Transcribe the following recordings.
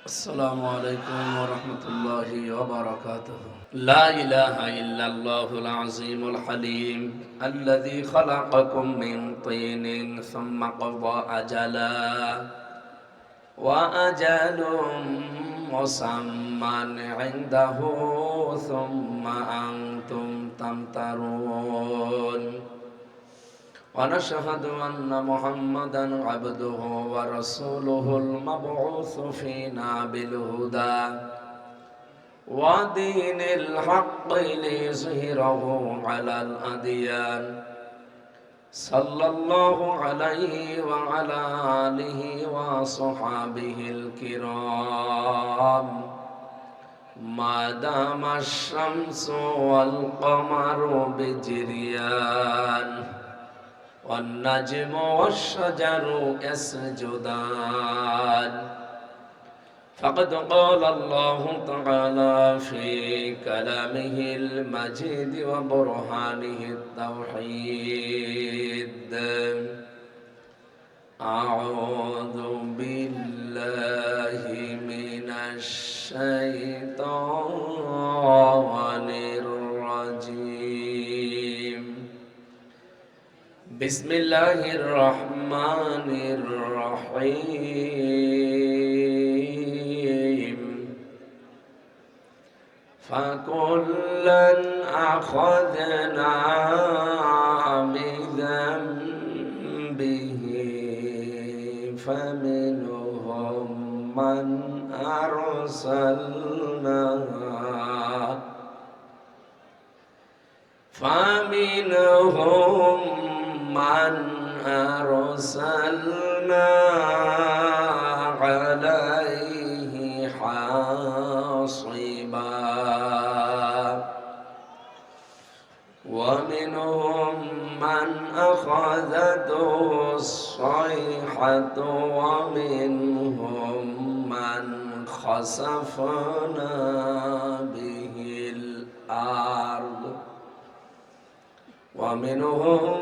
السلام عليكم ورحمة الله وبركاته. لا إله إلا الله العظيم الحليم الذي خلقكم من طين ثم قضى أجلا وأجل مسمى عنده ثم أنتم تمترون ونشهد أن محمدا عبده ورسوله المبعوث فينا بالهدى ودين الحق ليظهره على الأديان صلى الله عليه وعلى آله وصحابه الكرام ما دام الشمس والقمر بجريان والنجم والشجر يسجدان فقد قال الله تعالى في كلامه المجيد وبرهانه التوحيد أعوذ بالله من الشيطان الرجيم بسم الله الرحمن الرحيم فكلا أخذنا بذنبه فمنهم من أرسلنا عليه حاصبا ومنهم من أخذته الصيحة ومنهم من خسفنا به الأرض ومنهم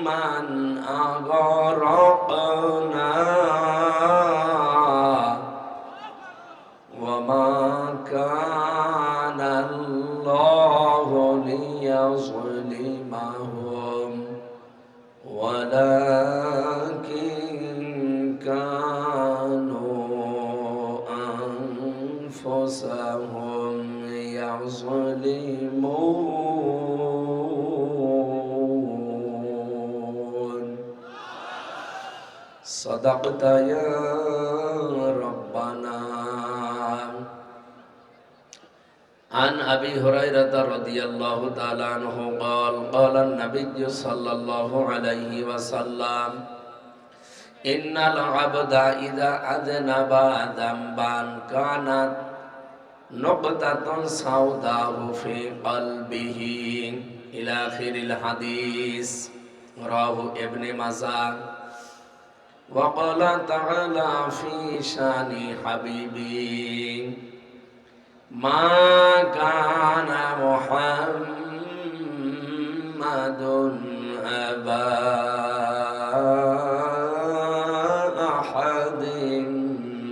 من أغرقنا وما كان الله ليظلمهم ولكن كانوا أنفسهم يظلمون صدقت يا ربنا. عن أبي هريرة رضي الله تعالى عنه قال قال النبي صلى الله عليه وسلم إن العبد إذا أذنب ذنبا كانت نقطة سوداء في قلبه إلى آخر الحديث رواه ابن ماجه. وقال تعالى في شان حبيبي ما كان محمد أبا أحد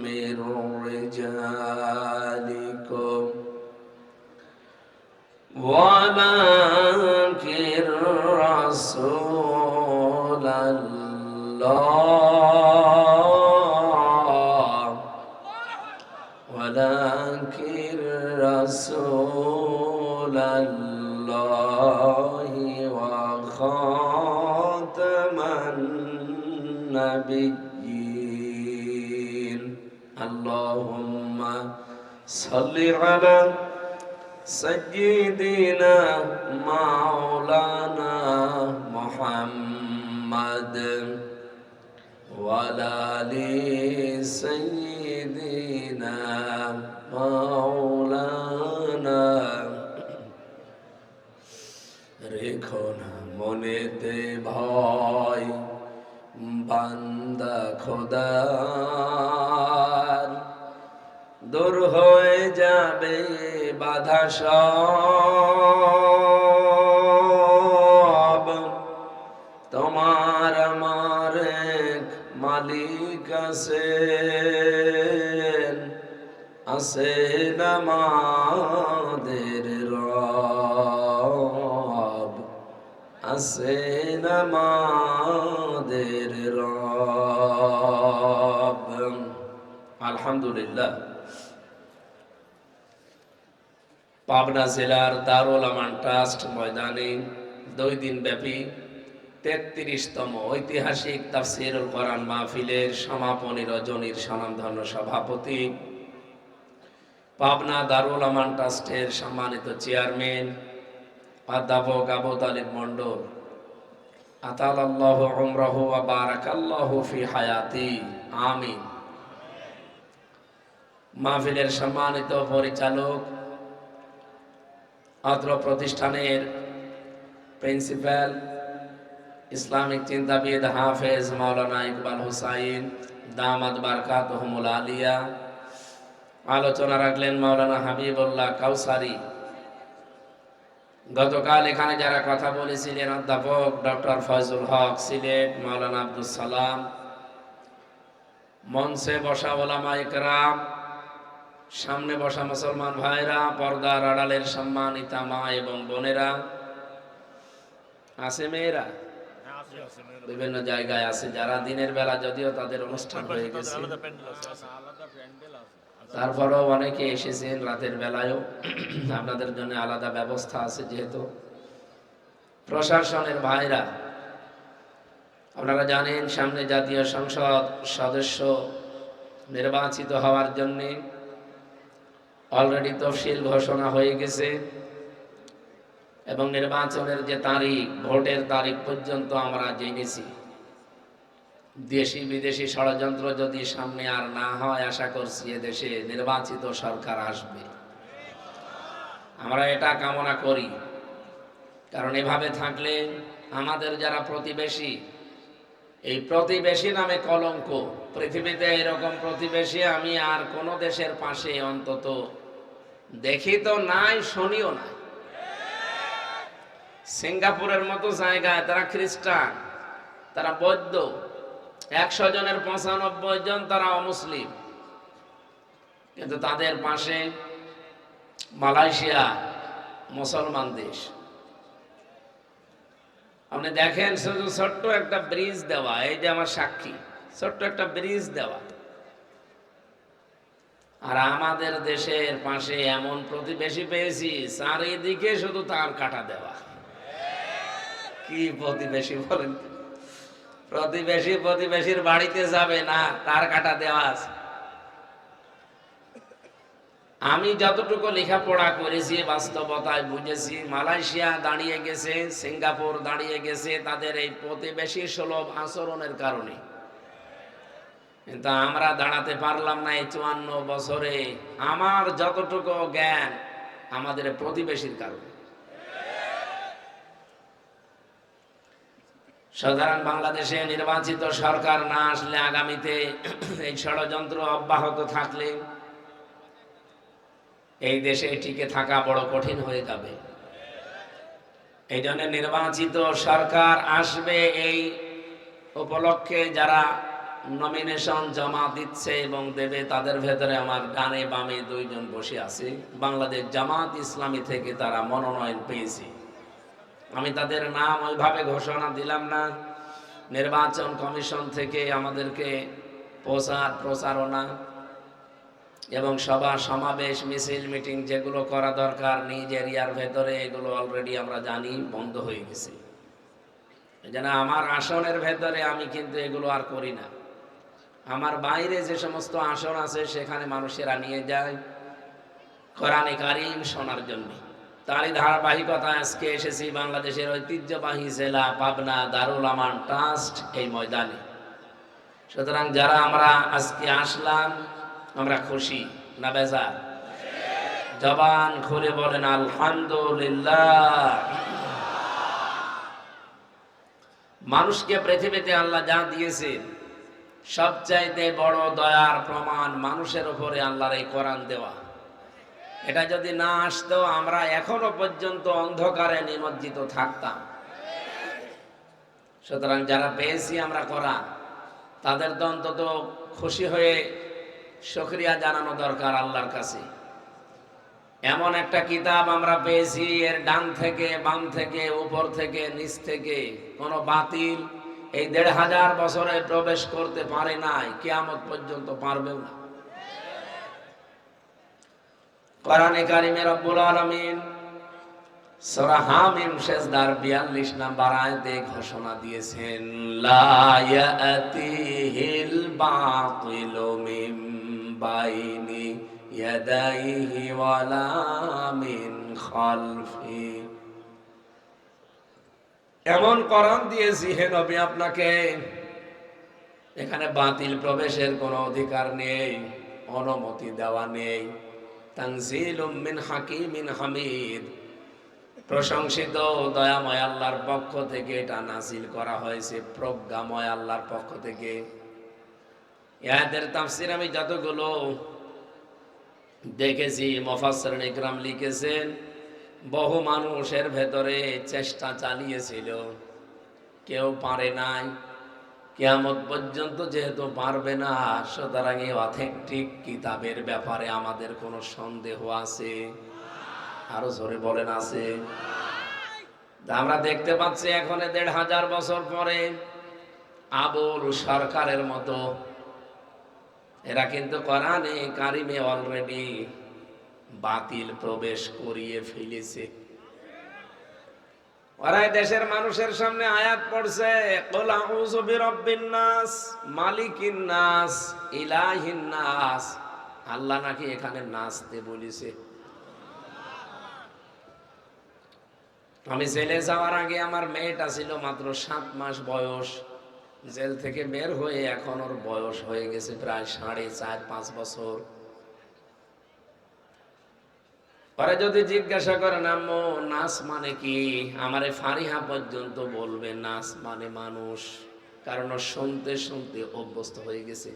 من رجالكم ولكن رسول الله ولكن رسول الله وخاتم النبيين اللهم صل على سيدنا مولانا محمد وعلى آل سيدنا مولانا রেখো না মনেতে ভয় বান্দা খোদার দূর হয়ে যাবে বাধা সব তোমার আমার এক মালিক আছে আছেন আমাদের রব, আছেন আমাদের রব। আলহামদুলিল্লাহ। পাবনা জেলার দারুল আমান ট্রাস্ট ময়দানে 2 দিন ব্যাপী 33তম ঐতিহাসিক তাফসীরুল কোরআন মাহফিলের সমাপনী রজনীর স্বনামধন্য সভাপতি, পাবনা দারুল আমান ট্রাস্টের সম্মানিত চেয়ারম্যান অধ্যাপক আবু তালিব মণ্ডল, আতালাল্লাহু উমরাহু ওয়া বারাকাল্লাহু ফি হায়াতি, আমিন। মাহফিলের সম্মানিত পরিচালক, অত্র প্রতিষ্ঠানের প্রিন্সিপাল, ইসলামিক চিন্তাবিদ হাফেজ মাওলানা ইকবাল হুসাইন দামাত বারকাতুহুমুল আলিয়া, আলোচনা রাখলেন মাওলানা হাবিবুল্লাহ কাউসারি। গতকাল এখানে যারা কথা বলেছিলেন অধ্যাপক ডক্টর ফয়জুল হক সিলেট, মাওলানা আব্দুল সালাম, মঞ্চে বসা ওলামা ইকরাম, সামনে বসা মুসলমান ভাইরা, পর্দার আড়ালের সম্মানিতা মা এবং বোনেরা, আছে মেয়েরা, বিভিন্ন জায়গায় আছে যারা দিনের বেলা, যদিও তাদের অনুষ্ঠান হয়ে গেছে, তারপরেও অনেকে এসেছেন রাতের বেলায়ও। আপনাদের জন্য আলাদা ব্যবস্থা আছে, যেহেতু প্রশাসনের ভাইরা, আপনারা জানেন সামনে জাতীয় সংসদ সদস্য নির্বাচিত হওয়ার জন্যে অলরেডি তফসিল ঘোষণা হয়ে গেছে এবং নির্বাচনের যে তারিখ, ভোটের তারিখ পর্যন্ত আমরা জেনেছি। দেশি বিদেশি ষড়যন্ত্র যদি সামনে আর না হয়, আশা করছি এদেশে নির্বাচিত সরকার আসবে। আমরা এটা কামনা করি, কারণ এভাবে থাকলে আমাদের যারা প্রতিবেশী, এই প্রতিবেশী নামে কলঙ্ক। পৃথিবীতে এরকম প্রতিবেশী আমি আর কোন দেশের পাশে অন্তত দেখি তো নাই, শুনিও নাই। সিঙ্গাপুরের মতো জায়গায় তারা খ্রিস্টান, তারা বৌদ্ধ, 100 জনের 95 জন তারা অমুসলিম, কিন্তু তাদের পাশে মালয়েশিয়া মুসলমান দেশ। আপনি দেখেন শুধু ছোট্ট একটা ব্রিজ দেওয়া, এই যে আমার সাক্ষী, ছোট্ট একটা ব্রিজ দেওয়া, আর আমাদের দেশের পাশে এমন প্রতিবেশী পেয়েছি চারিদিকে শুধু তার কাটা দেওয়া। কি প্রতিবেশী বলেন? প্রতিবেশী প্রতিবেশীর বাড়িতে যাবে না, তার কাটা দেওয়া আছে। আমি যতটুকু লেখাপড়া করেছি, বাস্তবতায় বুঝেছি, মালয়েশিয়া দাঁড়িয়ে গেছে, সিঙ্গাপুর দাঁড়িয়ে গেছে তাদের এই প্রতিবেশী সুলভ আচরণের কারণে, কিন্তু আমরা দাঁড়াতে পারলাম না। এই 54 বছরে আমার যতটুকু জ্ঞান, আমাদের প্রতিবেশীর কারণে। সাধারণ বাংলাদেশে নির্বাচিত সরকার না আসলে, আগামীতে এই ষড়যন্ত্র অব্যাহত থাকলে এই দেশে টিকে থাকা বড় কঠিন হয়ে যাবে। এই জন্য নির্বাচিত সরকার আসবে, এই উপলক্ষে যারা নমিনেশন জমা দিচ্ছে এবং দেবে, তাদের ভেতরে আমার ডানে বামে 2 জন বসে আছে। বাংলাদেশ জামাত ইসলামী থেকে তারা মনোনয়ন পেয়েছে। আমি তাদের নাম ওইভাবে ঘোষণা দিলাম না। নির্বাচন কমিশন থেকে আমাদেরকে প্রচারণা এবং সভা সমাবেশ, মিছিল, মিটিং যেগুলো করা দরকার নিজ এরিয়ার ভেতরে, এগুলো অলরেডি আমরা জানি বন্ধ হয়ে গেছে। যেন আমার আসনের ভেতরে আমি কিন্তু এগুলো আর করি না। আমার বাইরে যে সমস্ত আসন আছে সেখানে মানুষেরা নিয়ে যায় কোরআনে কারীম শোনার জন্য। তারই ধারাবাহিকতা আজকে এসেছি বাংলাদেশের ঐতিহ্যবাহী জেলা পাবনা দারুল আমান ট্রাস্ট এই ময়দানে। সুতরাং যারা আমরা আজকে আসলাম, আমরা খুশি না বেজার? জবান খুলে বলেন আলহামদুলিল্লাহ। মানুষকে পৃথিবীতে আল্লাহ যা দিয়েছে, সবচাইতে বড় দয়ার প্রমাণ মানুষের উপরে আল্লাহর এই কোরআন দেওয়া। এটা যদি না আসতো, আমরা এখনো পর্যন্ত অন্ধকারে নিমজ্জিত থাকতাম। সুতরাং যারা পেয়েছি আমরা কোরআন, তাদের তো অন্তত খুশি হয়ে শুকরিয়া জানানো দরকার আল্লাহর কাছে। এমন একটা কিতাব আমরা পেয়েছি, এর ডান থেকে বাম থেকে উপর থেকে নিচ থেকে কোনো বাতিল এই ১৫০০ বছরে প্রবেশ করতে পারে নাই, কিয়ামত পর্যন্ত পারবেও না। কোরআনে কারিমে রব্বুল আলামিন সূরা হামিম সেজদার ৪২ নম্বর আয়াতে ঘোষণা দিয়েছেন, লা ইয়াতিহিল বাতিলু মিন বাইনি ইয়াদাইহি ওয়ালা মিন খালফি। এমন কোরআন দিয়েছি হে নবী আপনাকে, এখানে বাতিল প্রবেশের কোনো অধিকার নেই, অনুমতি দেওয়া নেই। তানজিলুম মিন হাকিমিন হামিদ, প্রশংসিত দয়াময় আল্লাহর পক্ষ থেকে এটা নাজিল করা হয়েছে, প্রজ্ঞাময় আল্লাহর পক্ষ থেকে। আয়াতের তাফসীর আমি যতগুলো দেখেছি মুফাসসিরিন ইকরাম লিখেছেন, বহু মানুষের ভেতরে চেষ্টা চালিয়েছিল, কেউ পারে নাই। কিয়ামত পর্যন্ত যেহেতু পারবে না, সুতরাং এই অথেন্টিক কিতাবের ব্যাপারে আমাদের কোনো সন্দেহ আছে? আরো জোরে বলেন আছে? আমরা দেখতে পাচ্ছি এখন ১৫০০ বছর পরে আবুল সরকারের মতো এরা কিন্তু কোরআনে কারিমে অলরেডি বাতিল প্রবেশ করিয়ে ফেলেছে। ওরা দেশের মানুষের সামনে আয়াত পড়ছে, কুল আউযু বিরাব্বিন নাস, মালিকিন নাস, ইলাহিন নাস। আল্লাহ নাকি এখানে নাচতে বলেছে। আমি জেলে যাওয়ার আগে আমার মেয়েটা ছিল মাত্র ৭ মাস বয়স। জেল থেকে বের হয়ে এখন ওর বয়স হয়ে গেছে প্রায় ৪.৫ বছর। পরে যদি জিজ্ঞাসা করেন আম্মু নাচ মানে কি, আমারে ফারিহা পর্যন্ত বলবে নাচ মানে মানুষ, কারণ ও শুনতে শুনতে অভ্যস্ত হয়ে গেছে।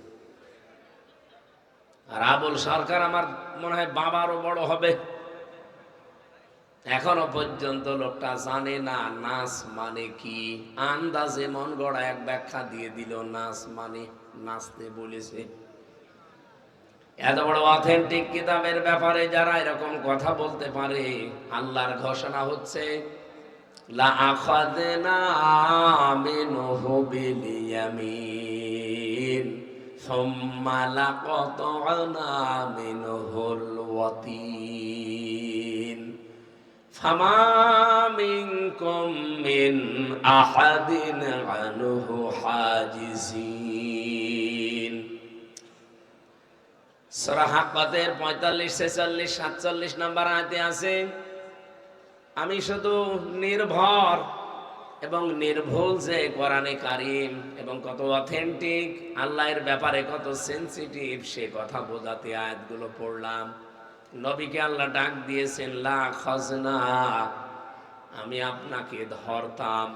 আর আবুল সরকার আমার মনে হয় বাবারও বড় হবে, এখনো পর্যন্ত লোকটা জানে না নাচ মানে কি। আন্দাজে মন গড়া এক ব্যাখ্যা দিয়ে দিল, নাচ মানে নাচতে বলেছে। এত বড় অথেন্টিক কিতাবের ব্যাপারে যারা এরকম কথা বলতে পারে, আল্লাহর ঘোষণা হচ্ছে লা আখাযনা মিনহু বিল ইয়ামিন সুম্মা লাকাতনা মিনহুল ওয়াতিন ফামা মিনকুম মিন আহাদিন আনহু হাজিজিন। সূরা হাক্কাতের ৪৫, ৪৬, ৪৭ নম্বর আয়াতে আছে, আমি শুধু নির্ভর এবং নির্ভুল যে কোরআনে কারীম এবং কত অথেন্টিক, আল্লাহর ব্যাপারে কত সেনসিটিভ সে কথা বোঝাতে আয়াতগুলো পড়লাম। নবীকে আল্লাহ ডাক দিয়েছেন লা খাজনা, আমি আপনাকে ধরতাম।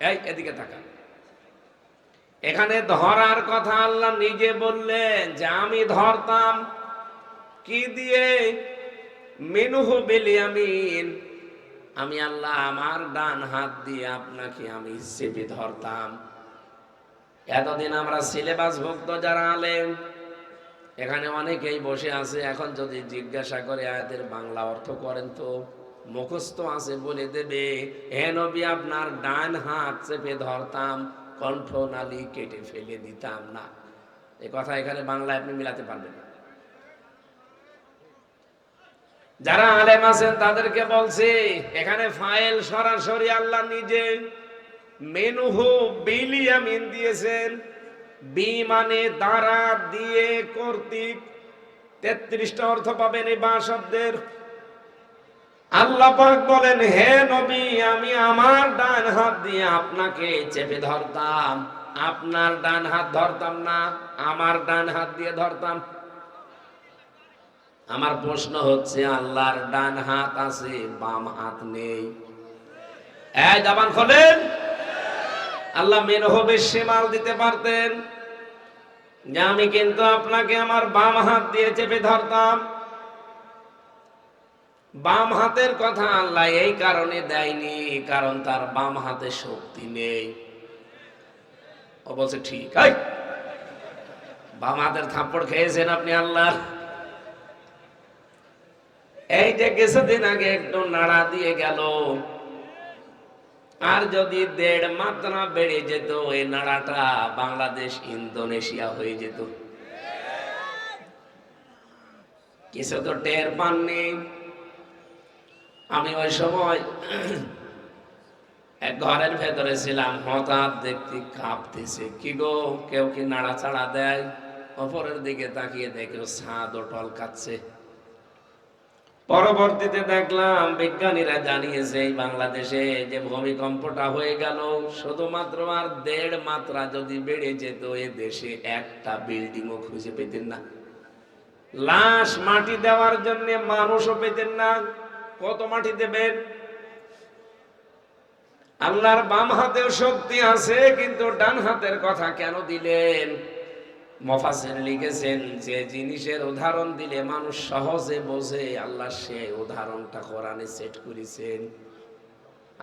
এই এদিকে তাকান, এখানে ধরার কথা আল্লাহ নিজে বললেন যে আমি ধরতাম। কি দিয়ে? মিনহু বিল ইয়ামিন, আমি আল্লাহ আমার ডান হাত দিয়ে আপনাকে আমি চেপে ধরতাম। এতদিন আমরা সিলেবাসভুক্ত যারা আলেম, এখানে অনেকেই বসে আছে, এখন যদি জিজ্ঞাসা করে আয়াতের বাংলা অর্থ করেন তো মুখস্থ আছে, বলে দেবে হে নবী আপনার ডান হাত চেপে ধরতাম, কণ্ঠনালী কেটে ফেলে দিতাম না। এই কথা এখানে বাংলায় আপনি মিলাতে পারবেন না। যারা আলেম আছেন তাদেরকে বলছি, এখানে ফাইল সরাসরি আল্লাহ নিজে মিনহু বিল ইয়ামিন দিয়েছেন। বি মানে দ্বারা, দিয়ে, কর্তৃক, ৩৩টা অর্থ পাবেন এই বা শব্দের। আল্লাহ পাক বলেন হে নবী আমি আমার ডান হাত দিয়ে আপনাকে চেপে ধরতাম, আপনার ডান হাত ধরতাম না, আমার ডান হাত দিয়ে ধরতাম। আমার প্রশ্ন হচ্ছে আল্লাহর ডান হাত আছে, বাম হাত নেই। এই জবান খোলেন। আল্লাহ মিনহু বিশমাল দিতে পারতেন যে আমি কিন্তু আপনাকে আমার বাম হাত দিয়ে চেপে ধরতাম। বাম হাতের কথা আল্লাহ এই কারণে দেয়নি, কারণ তার বাম হাতে শক্তি নেই। ও বলছে ঠিক, বাম হাতের থাপ্পড় খেয়েছেন আপনি আল্লাহ। এই যে কিছুদিন আগে একটু নাড়া দিয়ে গেল, আর যদি 1.5 মাত্রা বেড়ে যেত এই নাড়াটা বাংলাদেশ ইন্দোনেশিয়া হয়ে যেত। কিছু তো টের পাননি। আমি ওই সময় এক ঘরের ভেতরে ছিলাম, হঠাৎ দেখতে কাঁপতেছে। কি গো, কেউ কি নাড়াচাড়া দেয়? অপরের দিকে তাকিয়ে দেখে ছাদ ও টলকাচ্ছে। পরবর্তীতে দেখলাম বিজ্ঞানীরা জানিয়েছে এই বাংলাদেশে যে ভূমিকম্পটা হয়ে গেল, শুধুমাত্র আর 1.5 মাত্রা যদি বেড়ে যেত এ দেশে একটা বিল্ডিংও খুঁজে পেতেন না, লাশ মাটি দেওয়ার জন্য মানুষও পেতেন না। কত মাটি দেবেন? আল্লাহর বাম হাতেও শক্তি আছে, কিন্তু ডান হাতের কথা কেন দিলেন? মুফাসসির লিখেছেন যে জিনিসের উদাহরণ দিলে মানুষ সহজে বোঝে, আল্লাহ সে উদাহরণটা কোরআনে সেট করেছেন।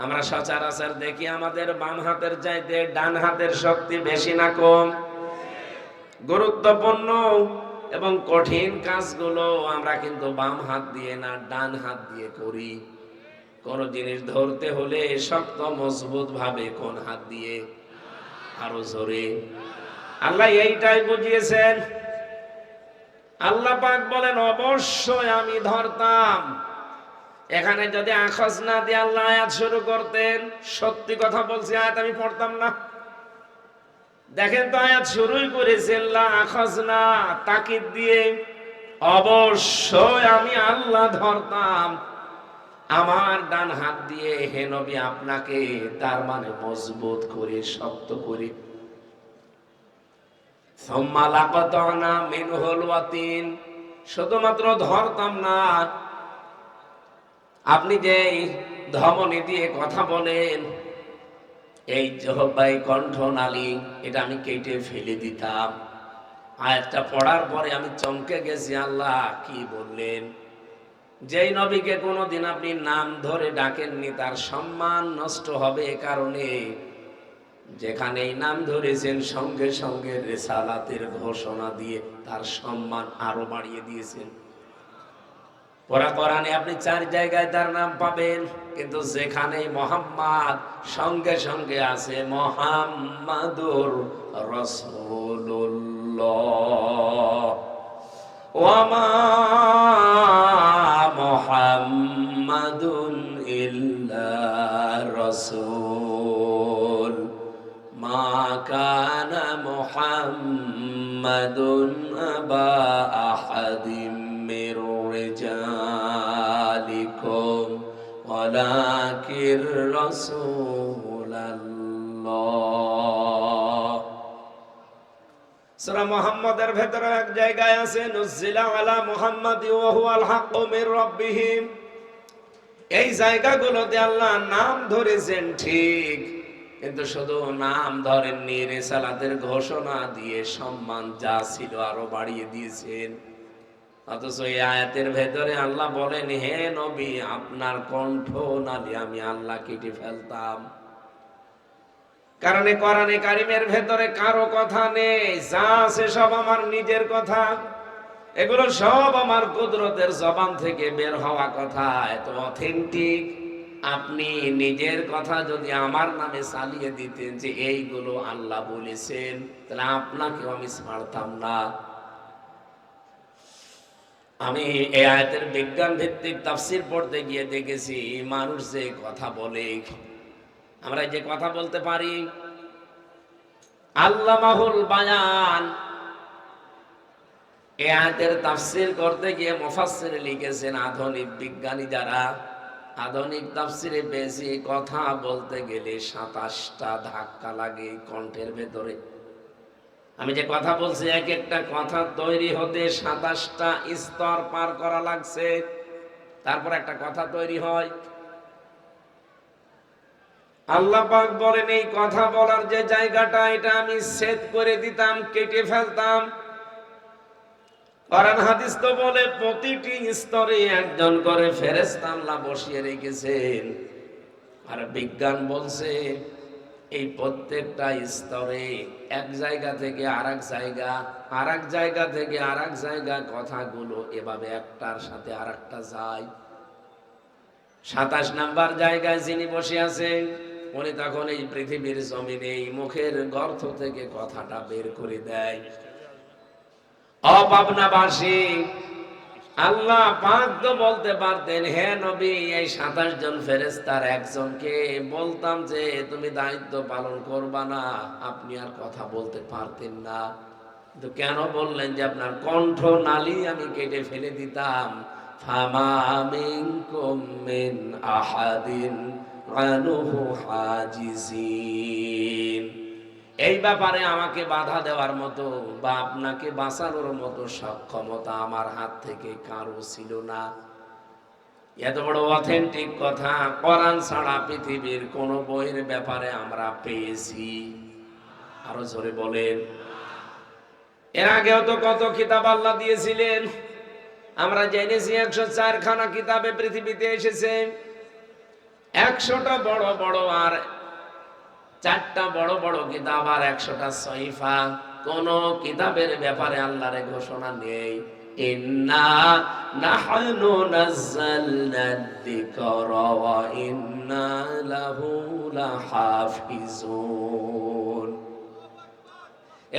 আমরা সচরাচর দেখি আমাদের বাম হাতের চাইতে ডান হাতের শক্তি বেশি না কম? গুরুত্বপূর্ণ এবং কঠিন কাজগুলো আমরা কিন্তু বাম হাত দিয়ে না, ডান হাত দিয়ে করি। কোন জিনিস ধরতে হলে শক্ত মজবুত ভাবে কোন হাত দিয়ে? আরো জোরে। আল্লাহ এইটাই বুঝিয়েছেন। আল্লাহ পাক বলেন অবশ্যই আমি ধরতাম। এখানে যদি আখাজ না দিয়ে আল্লাহ আয়াত শুরু করতেন, সত্যি কথা বলছি, আয়াত আমি পড়তাম না। দেখেন তো, আয়াত শুরুই করেছেন লা আখাজ না, তাকিদ দিয়ে। অবশ্যই আমি আল্লাহ ধরতাম আমার ডান হাত দিয়ে, হে নবী আপনাকে, তার মানে মজবুত করে, শক্ত করে। শুধুমাত্র ধরতাম না, আপনি যে ধমনী দিয়ে কথা বলেন, এই জহবাই কণ্ঠনালী, এটা আমি কেটে ফেলে দিতাম। আয়াতটা পড়ার পরে আমি চমকে গেছি, আল্লাহ কি বললেন? যেই নবীকে কোনোদিন আপনি নাম ধরে ডাকেননি তার সম্মান নষ্ট হবে, এ কারণে যেখানেই নাম ধরেছেন সঙ্গে সঙ্গে রিসালাতের ঘোষণা দিয়ে তার সম্মান আরো বাড়িয়ে দিয়েছেন। পুরা কোরআনে আপনি 4 জায়গায় তার নাম পাবেন, কিন্তু যেখানেই মুহাম্মদ সঙ্গে সঙ্গে আছে মুহাম্মাদুর রাসূলুল্লাহ। ওয়া মা মুহাম্মাদুন ইল্লা রাসূল মা কানা মুহাম্মাদুন আবা আহাদিম মির রিজালিকুম ওয়ালাকির রাসূলুল্লাহ। সূরা মুহাম্মাদের ভেতরে এক জায়গায় আছে নুজিলা আলা মুহাম্মাদি ওয়া হুয়াল হাক্কু মির রাব্বিহিম। এই জায়গাগুলোতে আল্লাহ নাম ধরেছেন ঠিক, কিন্তু শুধু নাম ধরেননি, রিসালাতের ঘোষণা দিয়ে সম্মান যা ছিল আরো বাড়িয়ে দিয়েছেন। অথচ এই আয়াতের ভেতরে আল্লাহ বলেন, হে নবী আপনার কণ্ঠ নালি আমি আল্লাহ কেটে ফেলতাম। কারণ কোরআনে কারিমের ভেতরে কারো কথা নেই, যা আছে সব আমার নিজের কথা। এগুলো সব আমার কুদরতের জবান থেকে বের হওয়া কথা, এত অথেন্টিক। আপনি নিজের কথা যদি আমার নামে চালিয়ে দিতেন যে এইগুলো আল্লাহ বলেছেন, তাহলে আপনাকেও আমি ছাড়তাম না। আমি এই আয়াতের বিজ্ঞান ভিত্তিক তাফসীর পড়তে গিয়ে দেখেছি মানুষ যে কথা বলে, আমরা যে কথা বলতে পারি, আল্লামাহুল বায়ান, এই আয়াতের তাফসীর করতে গিয়ে মুফাসসির লিখেছেন আধুনিক বিজ্ঞানী যারা, আধুনিক তাফসীরে বেশি কথা বলতে গেলে 27টা ধাক্কা লাগে কণ্ঠের ভেতরে। আমি যে কথা বলছি, এক একটা কথা তৈরি হতে 27টা স্তর পার করা লাগছে, তারপর একটা কথা তৈরি হয়। আল্লাহ পাক বলেন এই কথা বলার যে জায়গাটা, এটা আমি ছেদ করে দিতাম, কেটে ফেলতাম। কোরআন হাদিস তো বলে প্রতিটি স্তরে একজন করে ফেরেশতা আল্লাহ বসিয়ে রেখেছেন। আর বিজ্ঞান বলছে এই প্রত্যেকটা স্তরে এক জায়গা থেকে আরেক জায়গা, আরেক জায়গা থেকে আরেক জায়গা কথাগুলো এভাবে একটার সাথে আরেকটা যায়। 27 নাম্বার জায়গায় যিনি বসে আছেন উনি তখন এই পৃথিবীর জমিনে এই মুখের গর্ত থেকে কথাটা বের করে দেয়। অপাবনাবাসী আল্লাহ পাক তো বলতে পারতেন, হে নবী এই 27 জন ফেরেশতার একজনকে বলতাম যে তুমি দায়িত্ব পালন করবা না, আপনি আর কথা বলতে পারতেন না। কিন্তু কেন বললেন যে আপনার কণ্ঠ নালী আমি কেটে ফেলে দিতাম। ফামা মিনকুম মিন আহাদিন আনহু হাজিজিন। এই ব্যাপারে আমাকে বাধা দেওয়ার মতো বা আপনাকে বাঁচানোর মতো সক্ষমতা আমার হাত থেকে কারো ছিল না। এত বড় অথেন্টিক কথা কোরআন ছাড়া পৃথিবীর কোন বইয়ের ব্যাপারে আমরা পেয়েছি? আরো জোরে বলেন। এর আগেও তো কত কিতাব আল্লাহ দিয়েছিলেন, আমরা জেনেছি 104 খানা কিতাবে পৃথিবীতে এসেছে। 100টা বড় বড় আর 4টা বড় বড় কিতাব আর 100টা সহিফা। কোন কিতাবের ব্যাপারে আল্লাহর ঘোষণা নেই ইন্না নাহনু নাযালনা যিকরা ওয়া ইন্না লাহু লাহাফিজুন।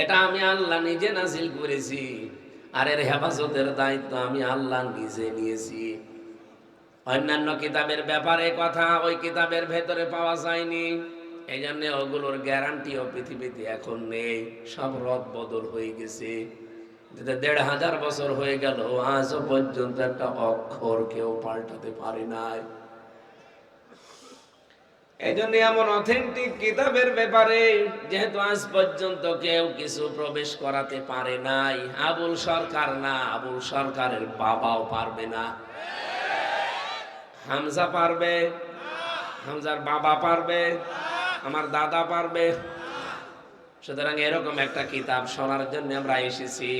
এটা আমি আল্লাহ নিজে নাযিল করেছি, আর এর হেফাজতের দায়িত্ব আমি আল্লাহ নিজে নিয়েছি। অন্যান্য কিতাবের ব্যাপারে কথা ওই কিতাবের ভেতরে পাওয়া যায়নি, এই জন্য ওগুলোর গ্যারান্টিও পৃথিবীতে এখন নেই, সব রদ বদল হয়ে গেছে। 1500 বছর হয়ে গেল, আজও পর্যন্ত একটা অক্ষর কেউ পাল্টাতে পারে নাই। এই জন্য এমন অথেন্টিক কিতাবের ব্যাপারে যেহেতু আজ পর্যন্ত কেউ কিছু প্রবেশ করাতে পারে নাই, আবুল সরকার না, আবুল সরকারের বাবাও পারবে না। হামজা পারবে? হামজার বাবা পারবে? আমার দাদা পারবে? সুতরাং এরকম একটা কিতাব শোনার জন্য আমরা এসেছি।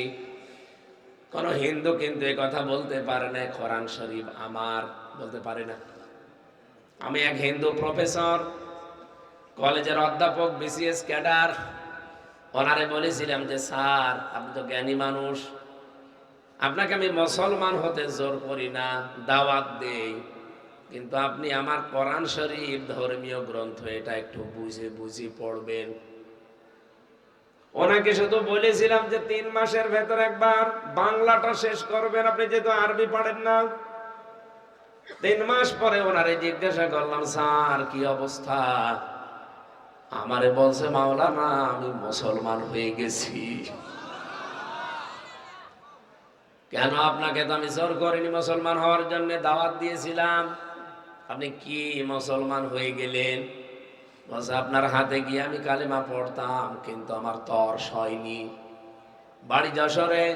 কোন হিন্দু কিন্তু এই কথা বলতে পারে না কোরআন শরীফ আমার, বলতে পারে না। আমি এক হিন্দু প্রফেসর, কলেজের অধ্যাপক, বিসিএস ক্যাডার, ওনারে বলেছিলাম যে স্যার আপনি তো জ্ঞানী মানুষ, আপনাকে আমি মুসলমান হতে জোর করি না, দাওয়াত দেই, কিন্তু আপনি আমার কোরআন শরীফ ধর্মীয় গ্রন্থ এটা একটু বুঝে বুঝে পড়বেন। ওনাকে শুধু বলেছিলাম যে 3 মাসের ভেতর একবার বাংলাটা শেষ করবেন, আপনি যেহেতু আরবি পারেন না। 3 মাস পরে ওনারে জিজ্ঞাসা করলাম, স্যার কি অবস্থা? আমারে বলছে মাওলানা আমি মুসলমান হয়ে গেছি। কেন? আপনাকে তো আমি জোর করিনি মুসলমান হওয়ার জন্য, দাওয়াত দিয়েছিলাম। আপনি কি মুসলমান হয়ে গেলেন? বলছে আপনার হাতে গিয়ে আমি কালেমা পড়তাম, কিন্তু আমার তর হয়নি। বাড়ি যশোরে,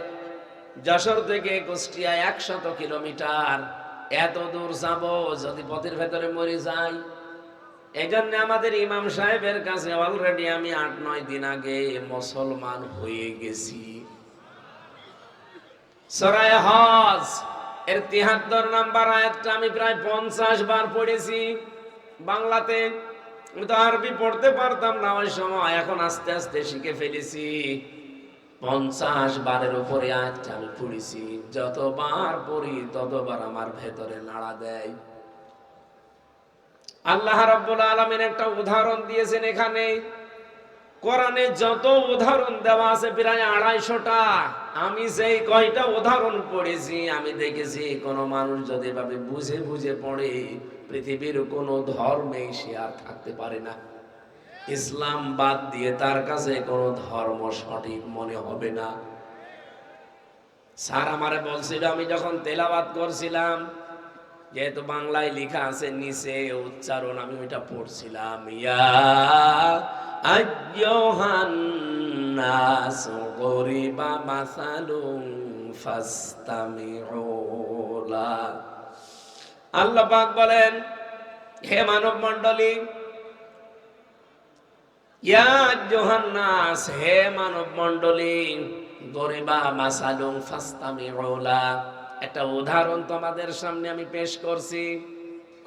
যশোর থেকে কুষ্টিয়া 100 কিলোমিটার, এত দূর যাব যদি পথের ভেতরে মরে যাই। এই জন্য আমাদের ইমাম সাহেবের কাছে অলরেডি আমি 8-9 দিন আগে মুসলমান হয়ে গেছি। সূরা হজ এর 73 নাম্বার আয়াতটা আমি প্রায় 50 বার পড়েছি বাংলাতে। আমি তো আরবি পড়তে পারতাম না ওই সময়, এখন আস্তে আস্তে শিখে ফেলেছি। 50 বারের উপরে আয়াতটা আমি পড়েছি। যতবার পড়ি ততবার আমার ভেতরে নাড়া দেয়। আল্লাহ রাব্বুল আলামিন একটা উদাহরণ দিয়েছেন এখানে। কোরআনে যত উদাহরণ দেওয়া আছে প্রায় 250টা। আমি যেই কয়টা উদাহরণ পড়েছি আমি দেখেছি কোন মানুষ যদি এভাবে বুঝে বুঝে পড়ে পৃথিবীর কোন ধর্মে সে আর থাকতে পারে না। ইসলাম বাদ দিয়ে তার কাছে কোন ধর্ম সঠিক মনে হবে না। স্যার আমারে বলছিল, আমি যখন তেলাওয়াত করছিলাম, যেহেতু বাংলায় লেখা আছে নিচে উচ্চারণ, আমি ওইটা পড়ছিলাম, ইয়া আইয়ুহান নাস গরিবা মাসালুন ফাসতামিউ লা। আল্লাহ পাক বলেন, হে মানব মণ্ডলী, ইয়া আইয়ুহান নাস, হে মানব মণ্ডলী, গরিবা মাসালুন ফাসতামিউ লা। একটা উদাহরণ তোমাদের সামনে আমি পেশ করছি,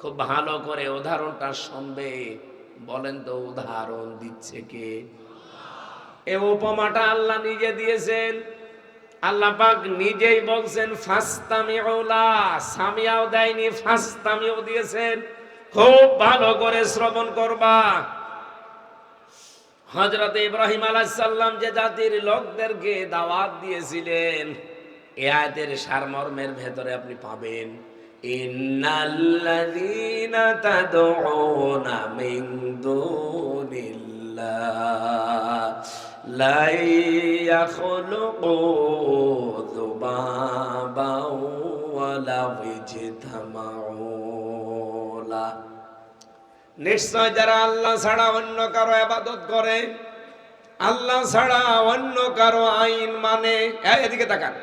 খুব ভালো করে উদাহরণটা শুনবে। বলেন তো উদাহরণ দিচ্ছে কে? এই উপমাটা আল্লাহ নিজে দিয়েছেন। আল্লাহ পাক নিজেই বলছেন ফাসতামিউ লা, সামিয়াও দেয়নি, ফাসতামিউ দিয়েছেন। খুব ভালো করে শ্রবণ করবা। হযরত ইব্রাহিম আলাইহিস সালাম যে জাতির লোকদেরকে দাওয়াত দিয়েছিলেন, এই আয়াতের সারমর্মের ভেতরে আপনি পাবেন ইন্নাল্লাযীনা তাদউনা মিন দুনিল্লাহ লা ইয়াখলুকু যুবাবাও ওয়ালা ইজতামাউ লা। নিশ্চয় যারা আল্লাহ ছাড়া অন্য কারো ইবাদত করে, আল্লাহ ছাড়া অন্য কারো আইন মানে, এদিকে তাকান,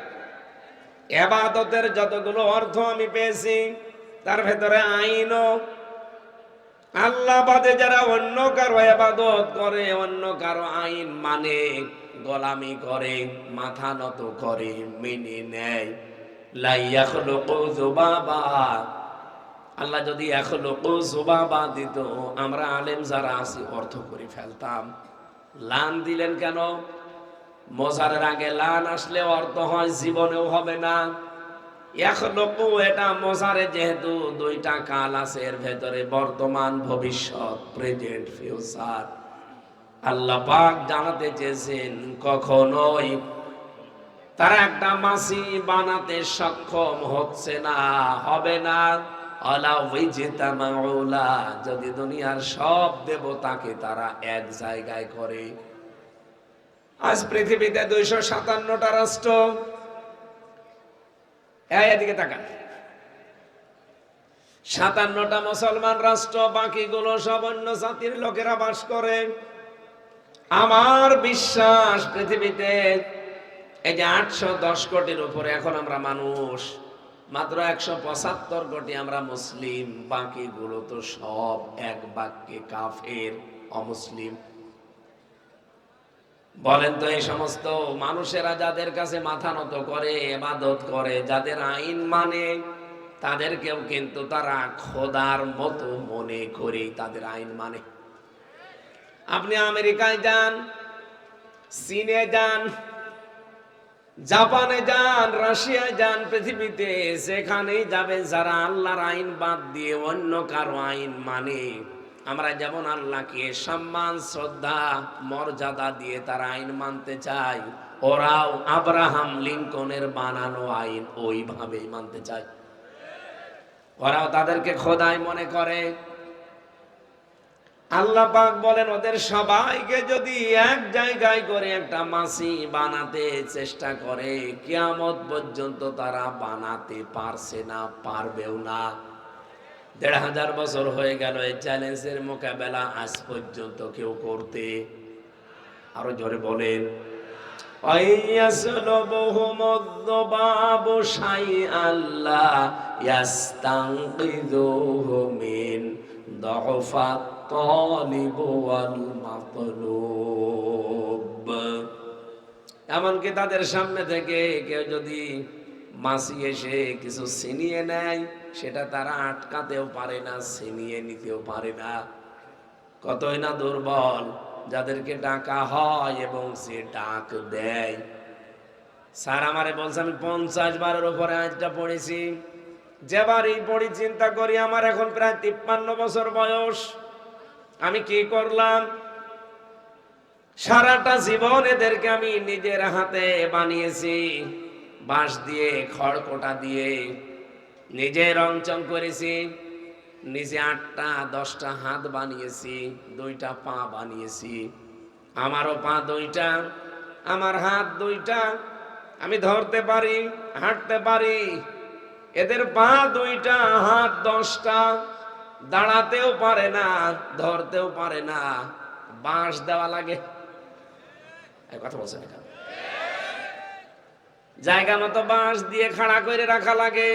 ইবাদতের যতগুলো অর্থ আমি পেয়েছি তার ভেতরে আইনও। আল্লাহ বাদে যারা অন্য কারো ইবাদত করে, অন্য কারো আইন মানে, গোলামি করে, মাথা নত করে, মেনে নেয়, লা ইয়াখলুকু যুবাবা। আল্লাহ যদি ইয়াখলুকু যুবাবা দিত, আমরা আলেম যারা আছি অর্থ করে ফেলতাম। লান দিলেন কেন? মোজারের আগে লান আসলে অর্থ হয় জীবনেও হবে না। ইয়াখলুকু এটা মোজারে, যেহেতু দুইটা কাল আছে এর ভেতরে, বর্তমান, ভবিষ্যৎ, প্রেজেন্ট, ফিউচার। আল্লাহ পাক জানাতে চেয়েছেন কখনোই তারা একটা মাছি বানাতে সক্ষম হচ্ছে না, হবে না। আলা ওয়াইজতামাউলা, যদি দুনিয়ার সব দেবতাকে তারা এক জায়গায় করে। আজ পৃথিবীতে 257টা রাষ্ট্র, এদিকে তাকান, 57টা মুসলমান রাষ্ট্র, বাকিগুলো সব অন্য জাতির লোকেরা বাস করে। আমার বিশ্বাস পৃথিবীতে এই যে 810 কোটির উপরে এখন আমরা মানুষ, মাত্র 175 কোটি আমরা মুসলিম, বাকিগুলো তো সব এক বাক্যে কাফের, অমুসলিম। বলেন তো এই সমস্ত মানুষেরা যাদের কাছে মাথা নত করে, ইবাদত করে, যাদের আইন মানে, তাদেরকেও কিন্তু তারা খোদার মতো মনে করে তাদের আইন মানে। আপনি আমেরিকায় যান, চীনে যান, জাপানে যান, রাশিয়ায় যান, পৃথিবীতে যেখানেই যাবেন, যারা আল্লাহর আইন বাদ দিয়ে অন্য কারো আইন মানে, আমরা যেমন আল্লাহকে সম্মান, শ্রদ্ধা, মর্যাদা দিয়ে তার আইন মানতে চাই, ওরাও আব্রাহাম লিঙ্কনের বানানো আইন ওইভাবেই মানতে চায়। ওরাও তাদেরকে খোদাই মনে করে। আল্লাহ পাক বলেন ওদের সবাইকে যদি এক জায়গায় করে একটা মাছি বানাতে চেষ্টা করে, কিয়ামত পর্যন্ত তারা বানাতে পারছে না, পারবেও না। 1500 বছর হয়ে গেল এই চ্যালেঞ্জের মোকাবেলা, আজ পর্যন্ত কেউ করতে, আরো জোরে বলেন, আইয়াসলুবুহুমুদ-দুবাবু শাইআন লা ইয়াস্তানকিযুহু মিন দুআফাত তালিব ওয়াল মাতলুব। এমনকি তাদের সামনে থেকে কেউ যদি মাছি এসে কিছু ছিনিয়ে নেয়, সেটা তারা আটকাতেও পারে না, ছিনিয়ে নিতেও পারে না। কতই না দুর্বল যাদেরকে ডাকা হয় এবং সে ডাক দেয়। স্যার আমারে বলছে, আমি 50 বারের উপরে আজটা পড়েছি, যেবারই পড়ি চিন্তা করি আমার এখন প্রায় 53 বছর বয়স, আমি কি করলাম? সারাটা জীবন এদেরকে আমি নিজের হাতে বানিয়েছি, বাঁশ দিয়ে, খড়কোটা দিয়ে, নিজে রংচং করেছি, নিজে 8টা 10টা হাত বানিয়েছি, 2টা পা বানিয়েছি। আমারও পা 2টা, আমার হাত 2টা, আমি ধরতে পারি, হাঁটতে পারি। এদের পা 2টা, হাত 10টা, দাঁড়াতেও পারে না, ধরতেও পারে না, বাঁশ দেওয়া লাগে। কথা বলছেন না, জায়গা মতো বাঁশ দিয়ে খাড়া করে রাখা লাগে।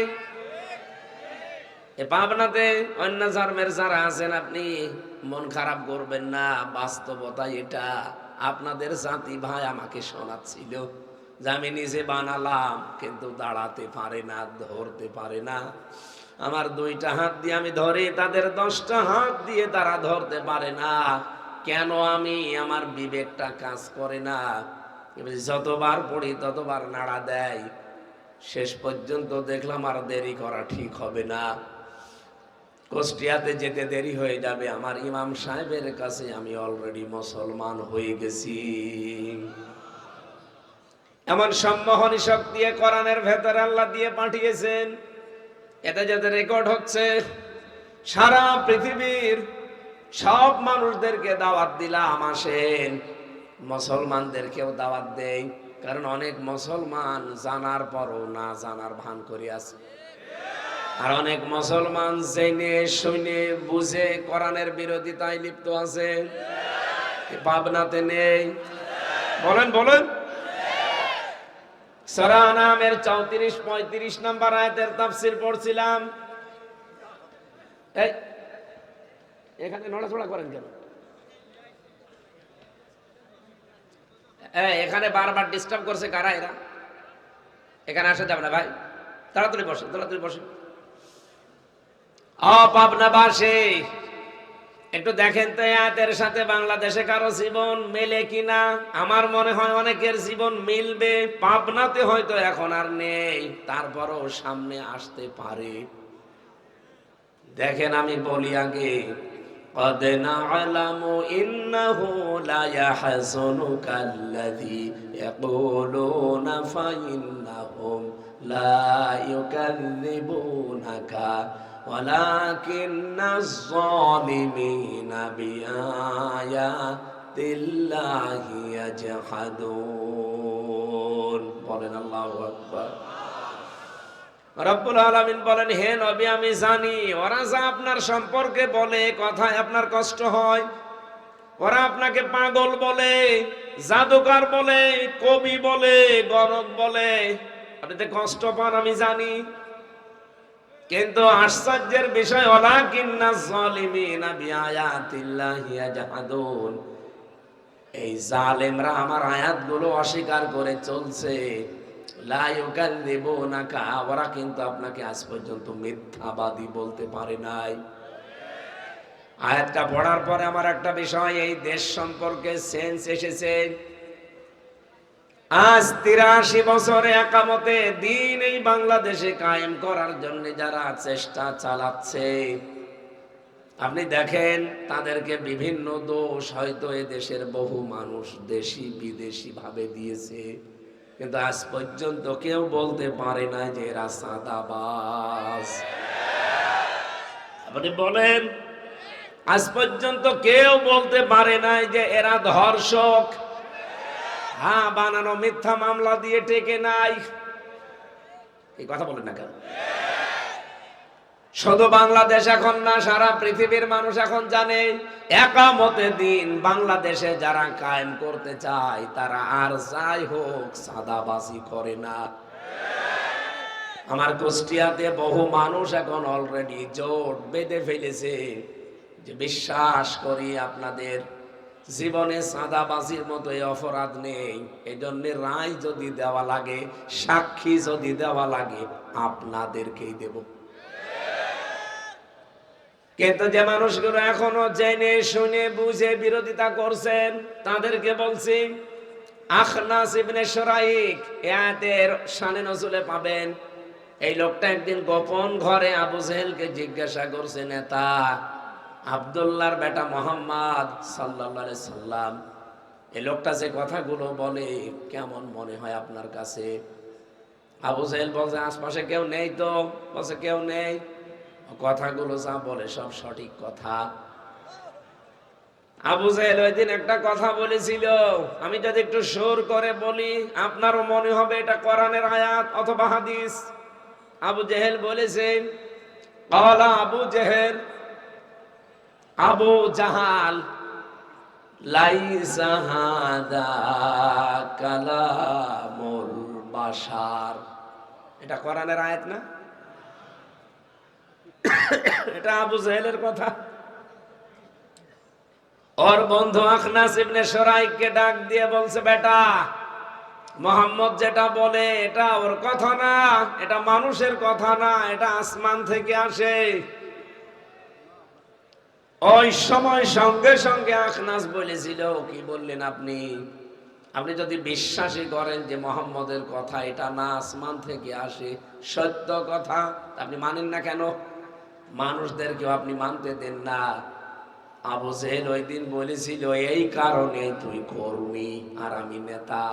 এ পাবনাতে অন্য ধর্মের যারা আছেন, আপনি মন খারাপ করবেন না, বাস্তবতা এটা। আপনাদের জাতি ভাই আমাকে শোনাচ্ছিল যে আমি নিজে বানালাম, কিন্তু দাঁড়াতে পারে না, ধরতে পারে না, আমার 2টা হাত দিয়ে আমি ধরি, তাদের 10টা হাত দিয়ে তারা ধরতে পারে না। কেন? আমি আমার বিবেকটা কাজ করে না। যতবার পড়ি ততবার নাড়া দেয়। শেষ পর্যন্ত দেখলাম আর দেরি করা ঠিক হবে না, কুষ্টিয়াতে যেতে দেরি হয়ে যাবে। আমার ইমাম সাহেবের কাছে আমি অলরেডি মুসলমান হয়ে গেছি। এমন সম্মোহনী শক্তি কোরআনের ভেতরে আল্লাহ দিয়ে পাঠিয়েছেন। এটা যাতে রেকর্ড হচ্ছে, সারা পৃথিবীর সব মানুষদেরকে দাওয়াত দিলাম, আসেন। মুসলমানদেরকেও দাওয়াত দেই, কারণ অনেক মুসলমান জানার পরও না জানার ভান করে আছে। আর অনেক মুসলমান জেনে শুনে বুঝে কোরআনের বিরোধিতায় লিপ্ত আছে। পাবনাতে নেই? বলেন বলেন। সূরা আনামের 34-35 নম্বর আয়াতের তাফসীর পড়ছিলাম। এই এখানে নড়াচড়া করেন কেন? এখানে বারবার ডিস্টার্ব করছে কারা? এরা এখানে আসা যাবে না ভাই, তাড়াতাড়ি বসে, তাড়াতাড়ি বসে। পাবনাবাসী একটু দেখেন তো আয়াতের সাথে বাংলাদেশে কারো জীবন মেলে কিনা। আমার মনে হয় অনেকের জীবন মিলবে। পাবনাতে হয়তো এখন আর নেই, তারপরও সামনে আসতে পারে। দেখেন, আমি বলি আগে, قد نعلم إنه لا يحزنك الذي يقولون فإنهم لا يكذبونك ولكن الظالمين بآيات الله يجحدون। বলেন আল্লাহু আকবার। রব্বুল আলামিন বলেন, হে নবী, আমি জানি ওরা যা আপনার সম্পর্কে বলে, কথায় আপনার কষ্ট হয়। ওরা আপনাকে পাগল বলে, জাদুকর বলে, কবি বলে, গরব বলে, আপনি কষ্ট পান, আমি জানি। কিন্তু আশ্চর্যের বিষয়, ওয়ালাকিন্নাজ জালিমিনা বিআয়াতিল্লাহি ইয়াজহাদুন, এই জালেমরা আমার আয়াতগুলো অস্বীকার করে চলছে। লা ইউকাযযিবুনাকা, ওরা কিন্তু আপনাকে আজ পর্যন্ত মিথ্যাবাদী বলতে পারে নাই। আয়াতটা পড়ার পরে আমার একটা বিষয়, এই দেশ সম্পর্কে সেন্স এসেছে। আজ 83 বছরে একামতে দিন এই বাংলাদেশে কায়েম করার জন্য যারা চেষ্টা চালাচ্ছে, আপনি দেখেন তাদেরকে বিভিন্ন দোষ হয়তো এ দেশের বহু মানুষ দেশি বিদেশি ভাবে দিয়েছে, কিন্তু আজ পর্যন্ত কেউ বলতে পারে না যে এরা চাঁদাবাজ। আপনি বলেন, আজ পর্যন্ত কেউ বলতে পারে নাই যে এরা ধর্ষক। হ্যাঁ, বানানো মিথ্যা মামলা দিয়ে টেকে নাই। এই কথা বলেন না কেন? শুধু বাংলাদেশ এখন না, সারা পৃথিবীর মানুষ এখন জানে একামতে দিন বাংলাদেশে যারা কায়েম করতে চায় তারা আর যাই হোক সাদাবাজি করে না। আমার কুষ্টিয়াতে বহু মানুষ এখন অলরেডি জোট বেঁধে ফেলেছে যে বিশ্বাস করি আপনাদের জীবনে সাদাবাজির মতো এই অপরাধ নেই, এজন্য রায় যদি দেওয়া লাগে, সাক্ষী যদি দেওয়া লাগে, আপনাদেরকেই দেব। কিন্তু যে মানুষগুলো এখনো জেনে শুনে বুঝে বিরোধিতা করছেন তাদেরকে বলছি, আখনাস ইবনে শুরাইক আয়াতের শানে নজুলে পাবেন। এই লোকটা একদিন গোপন ঘরে আবু জেহেলকে জিজ্ঞাসা করছে, নেতা আব্দুল্লাহর বেটা মোহাম্মদ সাল্লাল্লাহু আলাইহি সাল্লাম, এই লোকটা যে কথাগুলো বলে কেমন মনে হয় আপনার কাছে? আবু জেহেল বলছে, আশপাশে কেউ নেই তো। বলছে, কেউ নেই, কথাগুলো যা বলে সব সঠিক কথা। আবু জেহেল ওই দিন একটা কথা বলেছিল, আমি যদি একটু সুর করে বলি আপনারও মনে হবে এটা কোরআনের আয়াত অথবা হাদিস। আবু জেহেল বলেছেন, ক্বালা আবু জেহেল আবু জাহাল লাইসা হাদা কালামুল বাশার। এটা কোরআনের আয়াত না, এটা আবু জেহেলের কথা। ওর বন্ধু আখনাস ইবনে শুরাইককে ডাক দিয়ে বলছে, বেটা মোহাম্মদ যেটা বলে এটা ওর কথা না, এটা মানুষের কথা না, এটা আসমান থেকে আসে। ওই সময় সঙ্গে সঙ্গে আখনাস বলেছিল, কি বললেন আপনি? আপনি যদি বিশ্বাসই করেন যে মোহাম্মদের কথা এটা না আসমান থেকে আসে, সত্য কথা, আপনি মানেন না কেন? মানুষদেরকেও আপনি মানতে দেন না। আবু জেহেল ওই দিন বলেছিল, এই কারণে তুই কর্মী আর আমি নেতা।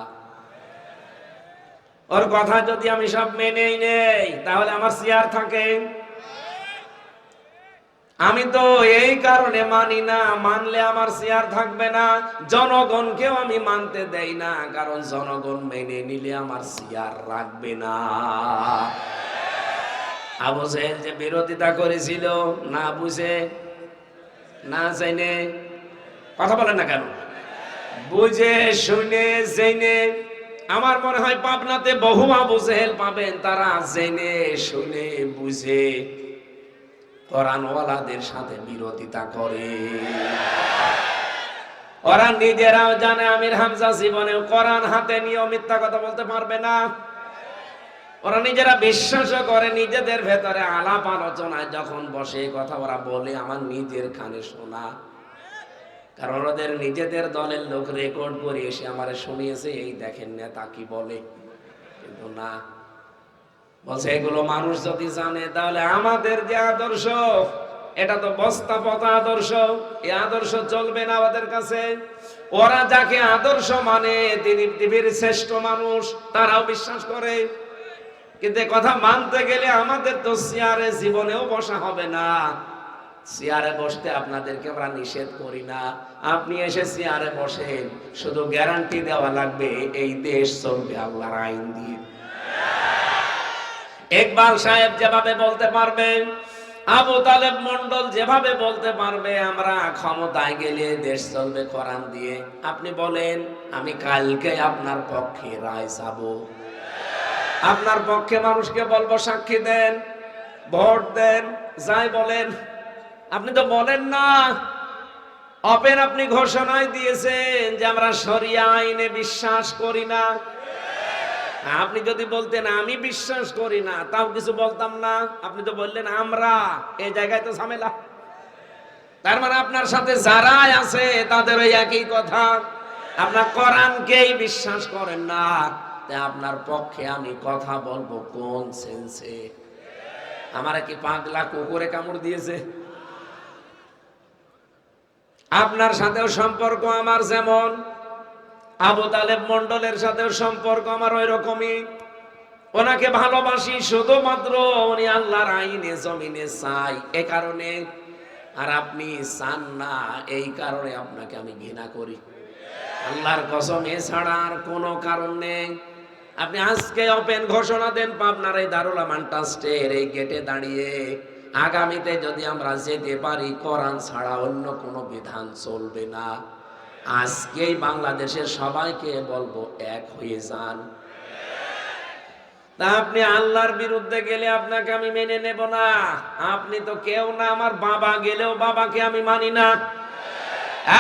ওর কথা যদি আমি সব মেনেই নেই তাহলে আমার চেয়ার থাকে? আমি তো এই কারণে মানি না, মানলে আমার চেয়ার থাকবে না। জনগণকেও আমি মানতে দেই না, কারণ জনগণ মেনে নিলে আমার চেয়ার রাখবে না। আবু জেহেল যে বিরোধিতা করেছিল, না বুঝে না জেনে, কথা বলেন না কেন? বুঝে শুনে জেনে। আমার মনে হয় পাবনাতে বহু আবু জেহেল পাবেন, তারা জেনে শুনে বুঝে কোরআনওয়ালাদের সাথে বিরোধিতা করে। ওরা নিজেরাও জানে আমির হামজা জীবনেও কোরআন হাতে নিয়ে মিথ্যা কথা বলতে পারবে না। ওরা নিজেরা বিশ্বাসও করে, নিজেদের ভেতরে আলাপ আলোচনায় যখন বসে কথা ওরা বলে আমার নিজের কানে শোনা, কারণ ওদের নিজেদের দলের লোক রেকর্ড করে এসে আমারে শুনিয়েছে, এই দেখেন নেতা কি বলে। কিন্তু না, বলছে এগুলো মানুষ যদি জানে তাহলে আমাদের যে আদর্শ, এটা তো বস্তা পচা আদর্শ, এই আদর্শ চলবে না ওদের কাছে। ওরা যাকে আদর্শ মানে তিনি পৃথিবীর শ্রেষ্ঠ মানুষ, তারাও বিশ্বাস করে। কিন্তু কথা মানতে গেলে আমাদের তো চেয়ারে জীবনেও বসা হবে না। চেয়ারে বসতে আপনাদেরকে আমরা নিষেধ করি না, আপনি এসে চেয়ারে বসেন, শুধু গ্যারান্টি দেওয়া লাগবে এই দেশ চলবে আল্লাহর আইন দিয়ে। ইকবাল সাহেব যেভাবে বলতে পারবে, আবু তালেব মন্ডল যেভাবে বলতে পারবে আমরা ক্ষমতায় গেলে দেশ চলবে কোরআন দিয়ে, আপনি বলেন আমি কালকে আপনার পক্ষে রায় চাবো, আপনার পক্ষে মানুষকে বলবো সাক্ষী দেন, ভোট দেন, যাই বলেন। আপনি তো বলেন না। ওপেন আপনি ঘোষণায় দিয়েছেন যে আমরা শরিয়া আইনে বিশ্বাস করি না। আপনি যদি বলতেন আমি বিশ্বাস করি না, তাও কিছু বলতাম না। আপনি তো বললেন আমরা, এই জায়গায় তো ঝামেলা। তার মানে আপনার সাথে যারাই আছে তাদের ওই একই কথা, আপনার কোরআনকেই বিশ্বাস করেন না। তাই আপনার পক্ষে আমি কথা বলবো কোন সেন্সে? আমার কি পাগলা কুকুরে কামড় দিয়েছে? আপনার সাথেও সম্পর্ক আমার যেমন, আবু তালেব মন্ডলের সাথেও সম্পর্ক আমার ওই রকমই। ওনাকে ভালোবাসি শুধুমাত্র উনি আল্লাহর আইনে জমিনে চাই এ কারণে, আর আপনি চান না এই কারণে আপনাকে আমি ঘৃণা করি। আল্লাহর কসম, এছাড়া আর কোনো কারণ নেই। আপনি আজকে ওপেন ঘোষণা দেন পাবনার এই দারুল আমান ট্রাস্টের এই গেটে দাঁড়িয়ে, আগামীতে যদি আমরা যেতে পারি কোরআন ছাড়া অন্য কোনো বিধান চলবে না। আজকেই বাংলাদেশের সবাইকে বলবো এক হয়ে যান। তা আপনি আল্লাহর বিরুদ্ধে গেলে আপনাকে আমি মেনে নেব না। আপনি তো কেউ না, আমার বাবা গেলেও বাবাকে আমি মানি না।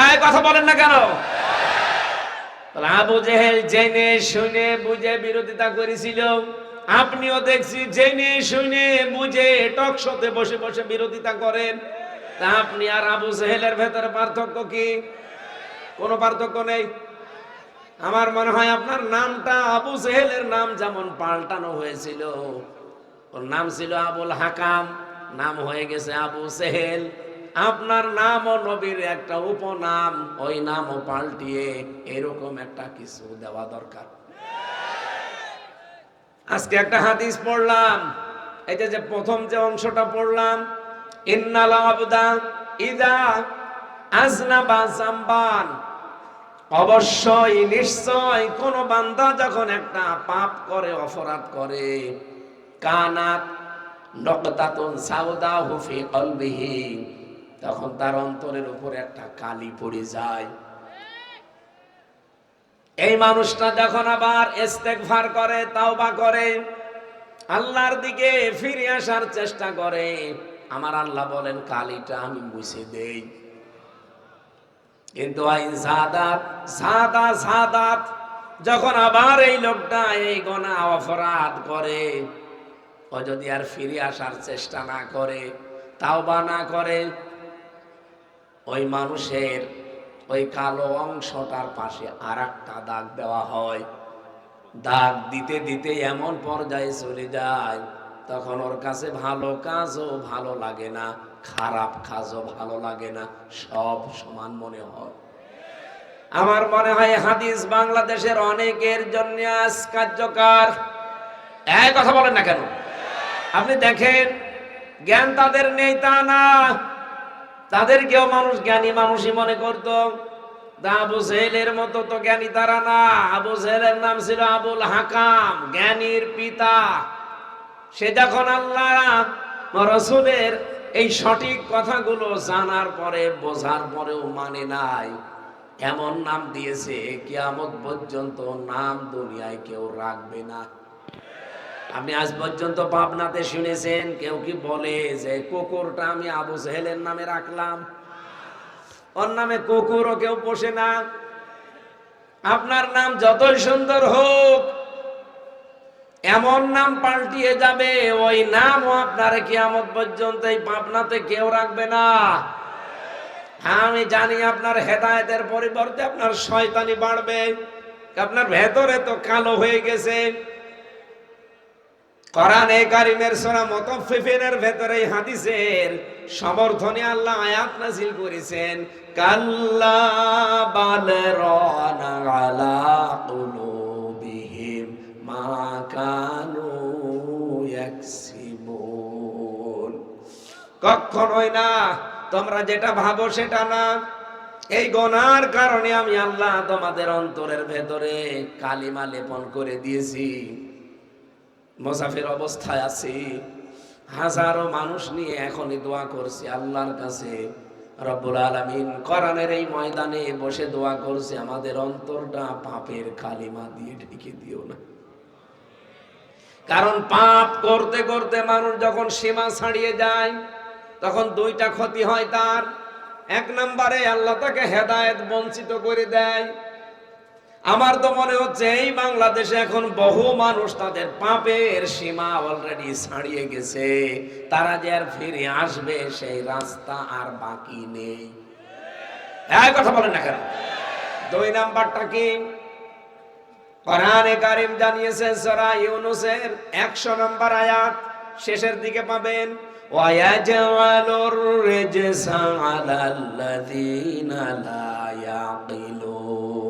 এই কথা বলেন না কেন? আবু জেহেল জেনে শুনে বুঝে বিরোধিতা করেছিল, আপনিও দেখছি জেনে শুনে বুঝে টক শোতে বসে বসে বিরোধিতা করেন। তা আপনি আর আবু জেহেলের ভেতরে পার্থক্য কি? কোনো পার্থক্য নেই। আমার মনে হয় আপনার নামটা আবু জেহেলের নাম যেমন পাল্টানো হয়েছিল, ওর নাম ছিল আবুল হাকাম, নাম হয়ে গেছে আবু জেহেল। আপনার নামও নবীর একটা উপনাম, ওই নামও পাল্টিয়ে এরকম একটা কিছু দেওয়া দরকার। আজকে একটা হাদিস পড়লাম, এই যে প্রথম যে অংশটা পড়লাম, ইন্নাল আবদা ইদা আজনাবা জামবান, অবশ্যই নিশ্চয় কোন বান্দা যখন একটা পাপ করে, অপরাধ করে, কানাত নকতাতুন সাউদাহু ফি কলবিহি, তখন তার অন্তরের উপরে একটা কালি পড়ে যায়। এই মানুষটা যখন আবার ইস্তেগফার করে, তাওবা করে, আল্লাহর দিকে ফিরে আসার চেষ্টা করে, আমার আল্লাহ বলেন কালিটা আমি মুছে দেই। কিন্তু আই জাদাত জাদা জাদাত, যখন আবার এই লোকটা এই গুনাহ অপরাধ করে, ও যদি আর ফিরে আসার চেষ্টা না করে, তাওবা না করে, ওই মানুষের ওই কালো অংশটার পাশে আরেকটা দাগ দেওয়া হয়। দাগ দিতে দিতে এমন পর্যায়ে চলে যায়, তখন ওর কাছে ভালো কাজও ভালো লাগে না, খারাপ কাজও ভালো লাগে না, সব সমান মনে হয়। আমার মনে হয় হাদিস বাংলাদেশের অনেকের জন্য আজ কার্যকর। এই কথা বলেন না কেন? আপনি দেখেন, জ্ঞান তাদের নেই তা না, তাদেরকেও মানুষ জ্ঞানী মানুষই মনে করত। আবু জেহেলের মতো তো জ্ঞানী তারা না। আবু জেহেলের নাম ছিল আবুল হাকাম, জ্ঞানীর পিতা। সে যখন আল্লাহ রাসূলের এই সঠিক কথাগুলো জানার পরে, বোঝার পরেও মানে নাই, এমন নাম দিয়েছে কিয়ামত পর্যন্ত নাম দুনিয়ায় কেউ রাখবে না। আপনি আজ পর্যন্ত পাবনাতে শুনেছেন কেউ কি বলে যে কুকুরটা আমি আবু জেহেলের নামে রাখলাম? ওর নামে কুকুরও কেউ পোষে না। আপনার নাম যতই সুন্দর হোক, এমন নাম পাল্টিয়ে যাবে, ওই নামও আপনার কিয়ামত পর্যন্ত এই পাবনাতে কেউ রাখবে না। আমি জানি আপনার হেদায়েতের পরিবর্তে আপনার শয়তানি বাড়বে, আপনার ভেতরে তো কালো হয়ে গেছে। কোরআনে কারীমের সূরা মুতাফফিফিনের ভেতরে এই হাদিসের সমর্থনে আল্লাহ আয়াত নাযিল করেছেন, কাল্লা বাল রানা আলা কুলুবিহিম মা কানু ইয়াকসিবুন। কখনোই না, তোমরা যেটা ভাবো সেটা না। এই গুনার কারণে আমি আল্লাহ তোমাদের অন্তরের ভেতরে কালিমা লেপন করে দিয়েছি। মুসাফির অবস্থায় আছি, হাজারো মানুষ নিয়ে এখনই দোয়া করছি আল্লাহর কাছে, রব্বুল আলামিন কোরআনের এই ময়দানে বসে দোয়া করছি, আমাদের অন্তরটা পাপের কালিমা দিয়ে ঢেকে দিও না। কারণ পাপ করতে করতে মানুষ যখন সীমা ছাড়িয়ে যায়, তখন দুইটা ক্ষতি হয় তার। এক নম্বরে আল্লাহ তাকে হেদায়েত বঞ্চিত করে দেয়। আমার তো মনে হচ্ছে এই বাংলাদেশে এখন বহু মানুষ তাদের পাপের সীমা অলরেডি ছাড়িয়ে গেছে, তারা যে আর ফিরে আসবে সেই রাস্তা আর বাকি নেই। এই কথা বলেন না কেন? দুই নাম্বারটা কি? কোরআনে কারীম জানিয়েছে সূরা ইউনূসের 100 নম্বর আয়াত শেষের দিকে পাবেন, ওয়ায়াজআলুর রিজসা আলাল্লাযীনা লা ইয়াকিলুন।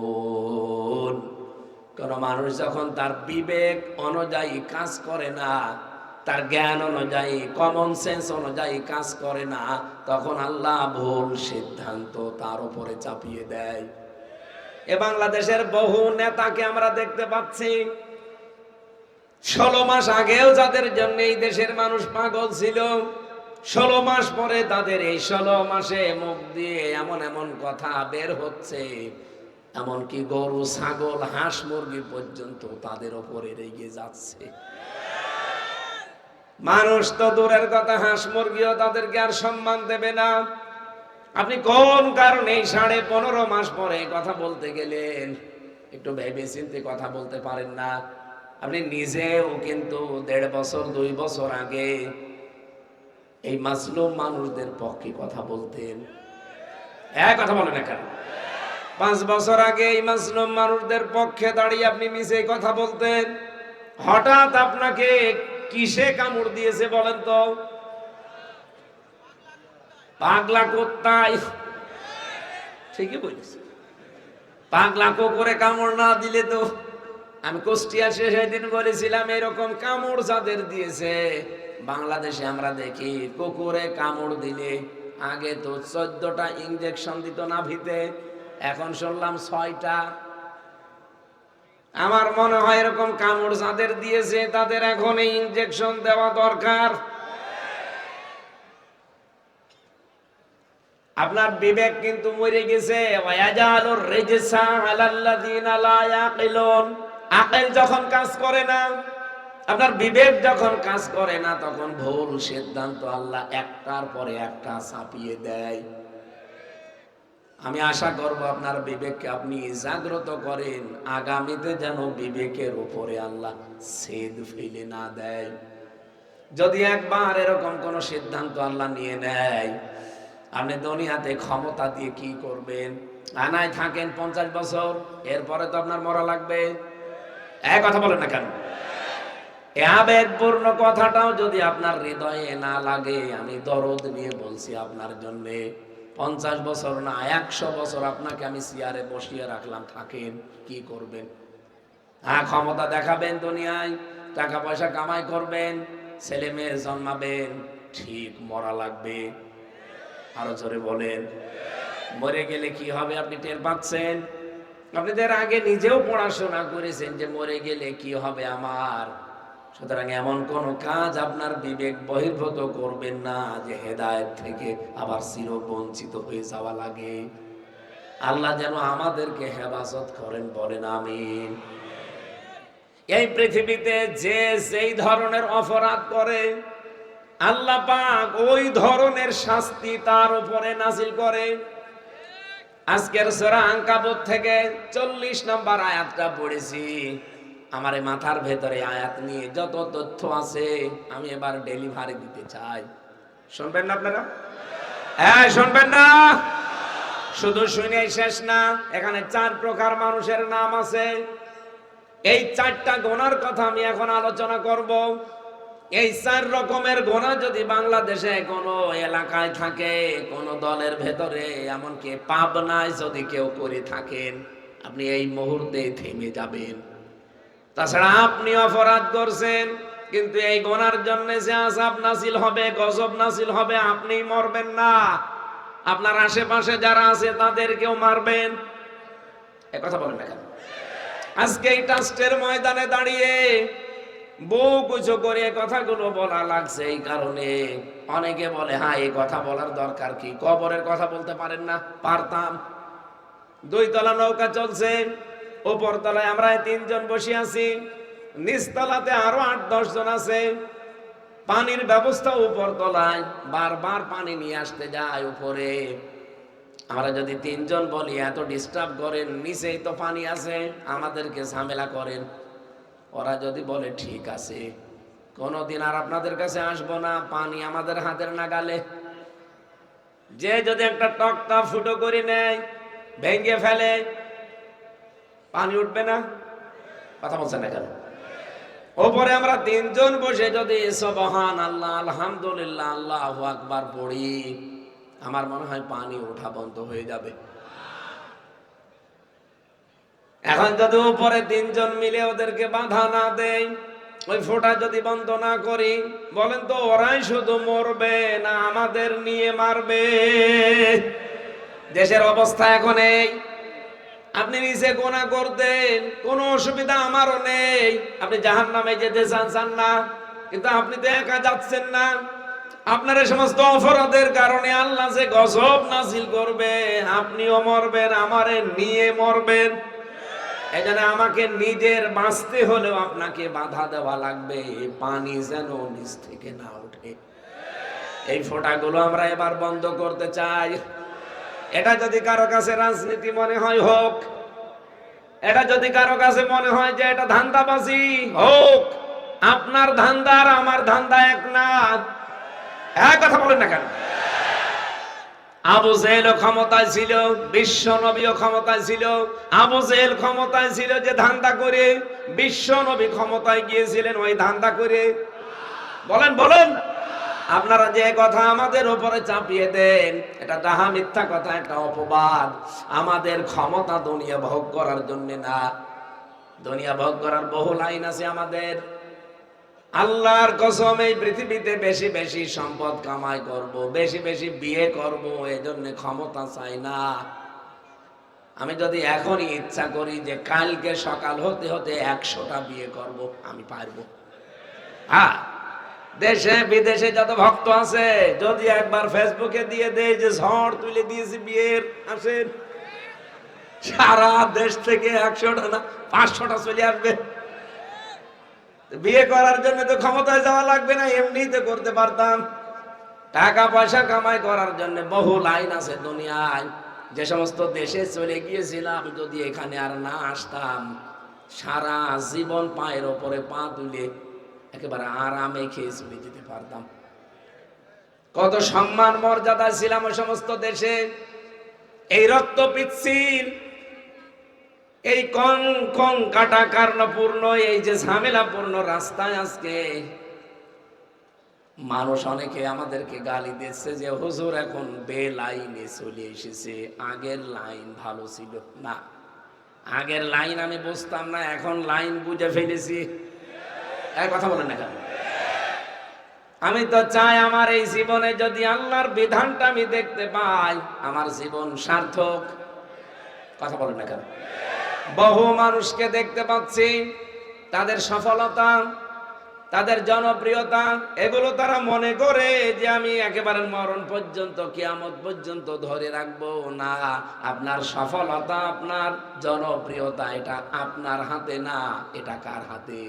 কোন মানুষ যখন তার বিবেক অনুযায়ী কাজ করে না, তার জ্ঞান অনুযায়ী, কমন সেন্স অনুযায়ী কাজ করে না, তখন আল্লাহ ভুল সিদ্ধান্ত তার উপরে চাপিয়ে দেয়। এ বাংলাদেশের বহু নেতাকে আমরা দেখতে পাচ্ছি, 16 মাস আগেও যাদের জন্য এই দেশের মানুষ পাগল ছিল, 16 মাস পরে তাদের এই 16 মাসে মুখ দিয়ে এমন এমন কথা বের হচ্ছে, এমনকি গরু, ছাগল, হাঁস, মুরগি পর্যন্ত তাদের ওপরে রেগে যাচ্ছে। মানুষ তো দূরের কথা, হাঁস মুরগিও তাদেরকে আর সম্মান দেবে না। আপনি কোন কারণে 15.5 মাস পরে কথা বলতে গেলেন? একটু ভেবে চিন্তে কথা বলতে পারেন না? আপনি নিজেও কিন্তু 1.5 বছর 2 বছর আগে এই মাজলুম মানুষদের পক্ষে কথা বলতেন। এক কথা বলেন না কেন? 5 বছর আগে এই মাজলুম মানুষদের পক্ষে দাঁড়িয়ে আপনি নিজে কথা বলতেন। হঠাৎ আপনাকে কিসে কামড় দিয়েছে বলেন তো? পাগলা কুত্তায়। ঠিকই বলেছে, পাগলা কুকুরে কামড় না দিলে তো। আমি কুষ্টিয়া সেদিন বলেছিলাম, এরকম কামড় যাদের দিয়েছে বাংলাদেশে আমরা দেখি, কুকুরে কামড় দিলে আগে তো 14টা ইনজেকশন দিত নাভিতে, এখন শুনলাম 6টা। আমার মনে হয় এরকম কামড় যাদের দিয়েছে তাদের এখন এই ইনজেকশন দেওয়া দরকার। আপনার বিবেক কিন্তু মরে গেছে। ওয়ায়াজালুর রিজসা আলাল্লাযীনা লা ইয়াকিলুন। আকল যখন কাজ করে না, আপনার বিবেক যখন কাজ করে না, তখন ভুল সিদ্ধান্ত আল্লাহ একটার পরে একটা চাপিয়ে দেয়। আমি আশা করব আপনার বিবেককে আপনি জাগ্রত করেন, আগামীতে যেন বিবেকের উপরে আল্লাহ ছেদ ফেলে না দেয়। যদি একবার এরকম কোন সিদ্ধান্ত আল্লাহ নিয়ে নেয়, আপনি দুনিয়াতে ক্ষমতা দিয়ে কি করবেন? আনায় থাকেন 50 বছর, এরপরে তো আপনার মরা লাগবে। এক কথা বলেন না কেন? এই আবেগপূর্ণ কথাটাও যদি আপনার হৃদয়ে না লাগে, আমি দরদ নিয়ে বলছি আপনার জন্য, 50 বছর না 100 বছর আপনাকে আমি চেয়ারে বসিয়ে রাখলাম, থাকেন, কি করবেন? হ্যাঁ, ক্ষমতা দেখাবেন দুনিয়ায়, টাকা পয়সা কামাই করবেন, ছেলে মেয়ে জন্মাবেন, ঠিক মরা লাগবে। আরো জোরে বলেন। মরে গেলে কি হবে আপনি টের পাচ্ছেন? আপনাদের আগে নিজেও পড়াশোনা করেছেন যে মরে গেলে কি হবে আমার। সুতরাং এমন কোন কাজ আপনার বিবেক বহির্ভূত করবেন না যে হেদায়েত থেকে আবার চিরবঞ্চিত হয়ে যাওয়া লাগে। আল্লাহ যেন আমাদেরকে হেফাজত করেন, বলেন আমিন। এই পৃথিবীতে যে যেই ধরনের অপরাধ করে, আল্লাহ পাক ওই ধরনের শাস্তি তার উপরে নাজিল করে। আজকের সূরা আনকাবুত থেকে 40 নম্বর আয়াতটা পড়েছি। আমার এই মাথার ভেতরে আয়াত নিয়ে যত তথ্য আছে আমি এবার ডেলিভারি দিতে চাই। শুনবেন না আপনারা? হ্যাঁ, শুনবেন না? শুধু শুনেই শেষ না, এখানে 4 প্রকার মানুষের নাম আছে। এই 4টা গুনার কথা আমি এখন আলোচনা করব। এই 4 রকমের গুনাহ যদি বাংলাদেশে কোনো এলাকায় থাকে, কোন দলের ভেতরে, এমনকি পাবনায় যদি কেউ করে থাকেন, আপনি এই মুহূর্তে থেমে যাবেন। তাছাড়া আপনি অপরাধ করছেন, কিন্তু এই গুনার জন্য যে আযাব নাযিল হবে, গজব নাযিল হবে, আপনি মরবেন না, আপনার আশেপাশে যারা আছে তাদেরকেও মারবেন। এই কথা বলেন না কেন? আজকে এই ট্রাস্টের ময়দানে দাঁড়িয়ে বুক উঁচু করে কথাগুলো বলা লাগছে এই কারণে। অনেকে বলে হ্যাঁ, এই কথা বলার দরকার কি? কবরের কথা বলতে পারেন না? পারতাম। 2 তলা নৌকা চলছে, উপর তলায় আমরা 3 জন বসে আছি, নিচতলাতে আরো 8-10 জন আছে। পানির ব্যবস্থা উপর তলায়, বারবার পানি নিয়ে আসতে যায় উপরে। আমরা যদি 3 জন বলি এত ডিস্টার্ব করেন, নিচেই তো পানি আছে, আমাদেরকে ঝামেলা করেন, ওরা যদি বলে ঠিক আছে, কোনদিন আর আপনাদের কাছে আসবো না, পানি আমাদের হাতের নাগালে। যে যদি একটা টকটা ফুটো করে নেয়, ভেঙে ফেলে, পানি উঠবে না? কথা বলছেন না কেন? ওপরে আমরা 3 জন বসে যদি সুবহানাল্লাহ, আলহামদুলিল্লাহ, আল্লাহু আকবার পড়ি, আমার মনে হয় পানি ওঠা বন্ধ হয়ে যাবে। এখন যদি উপরে 3 জন মিলে ওদেরকে বাধা না দেয়, ওই ফোঁটা যদি বন্ধ না করি, বলেন তো ওরাই শুধু মরবে না আমাদের নিয়ে মারবে? দেশের অবস্থা এখন এই। আপনি নিচে গুনাহ করতেন, কোনো অসুবিধা আমারও নেই, আপনি জাহান্নামে যেতে চান না, কিন্তু আপনি তো একা যাচ্ছেন না। আপনার এই সমস্ত অপরাধের কারণে আল্লাহ যে গজব নাযিল করবে, আপনিও মরবেন, আমারে নিয়ে মরবেন। এজন্য আমাকে নিজের বাঁচতে হলেও আপনাকে বাধা দেওয়া লাগবে, পানি যেন নিচ থেকে না ওঠে। এই ফোঁটাগুলো আমরা এবার বন্ধ করতে চাই। এটা যদি কারো কাছে রাজনীতি মনে হয় হোক, এটা যদি কারো কাছে মনে হয় যে এটা ধান্দাবাজি হোক, আপনার ধান্দা আর আমার ধান্দা এক না। এক কথা বলেন না কেন? আবু জেহেল ক্ষমতায় ছিল, বিশ্ব নবীও ক্ষমতায় ছিল। আবু জেহেল ক্ষমতায় ছিল যে ধান্দা করে, বিশ্ব নবী ক্ষমতায় গিয়েছিলেন ওই ধান্দা করে। বলেন বলেন, আপনারা যে কথা আমাদের উপরে চাপিয়ে দেন, এটা ডাহা মিথ্যা কথা, একটা অপবাদ। আমাদের ক্ষমতা দুনিয়া ভোগ করার জন্য না, দুনিয়া ভোগ করার বহু লাইন আছে আমাদের। আল্লাহর কসম, এই পৃথিবীতে বেশি বেশি সম্পদ কামাই করব, বেশি বেশি বিয়ে করব, এজন্য ক্ষমতা চাই না। আমি যদি এখনই ইচ্ছা করি যে কালকে সকাল হতে হতে 100টা বিয়ে করব, আমি পারবো। হ্যাঁ, দেশে বিদেশে যত ভক্ত আছে, যদি একবার ফেসবুকে দিয়ে দেয় যে ঝড় তুলে দিয়েছি বিয়ের, আসেন, সারা দেশ থেকে 100টা না 500টা চলে আসবে। বিয়ে করার জন্য তো ক্ষমতায় যাওয়া লাগবে না, এমনিতে করতে পারতাম। টাকা পয়সা কামাই করার জন্য বহু লাইন আছে দুনিয়ায়, যে সমস্ত দেশে চলে গিয়েছিলাম, যদি এখানে আর না আসতাম, সারা জীবন পায়ের ওপরে পা তুলে একেবারে আরামে খেয়ে চলে যেতে পারতাম। কত সম্মান মর্যাদা ছিলাম ওই সমস্ত দেশে। এই রক্ত পিচ্ছিল, এই কং কং কাটা কার্ণপূর্ণ, এই যে ঝামেলাপূর্ণ রাস্তায় আজকে মানুষ অনেকে আমাদেরকে গালি দিচ্ছে যে হুজুর এখন বে লাইনে চলে এসেছে, আগের লাইন ভালো ছিল না। আগের লাইন আমি বুঝতাম না, এখন লাইন বুঝে ফেলেছি। এক কথা বলেন না কেন? আমি তো চাই আমার এই জীবনে যদি আল্লাহর বিধানটা আমি দেখতে পাই, আমার জীবন সার্থক। কথা বলেন না কেন? বহু মানুষকে দেখতে পাচ্ছি, তাদের সফলতা, তাদের জনপ্রিয়তা, এগুলো তারা মনে করে যে আমি একেবারে মরণ পর্যন্ত, কিয়ামত পর্যন্ত ধরে রাখবো। না, আপনার সফলতা, আপনার জনপ্রিয়তা এটা আপনার হাতে না, এটা কার হাতে?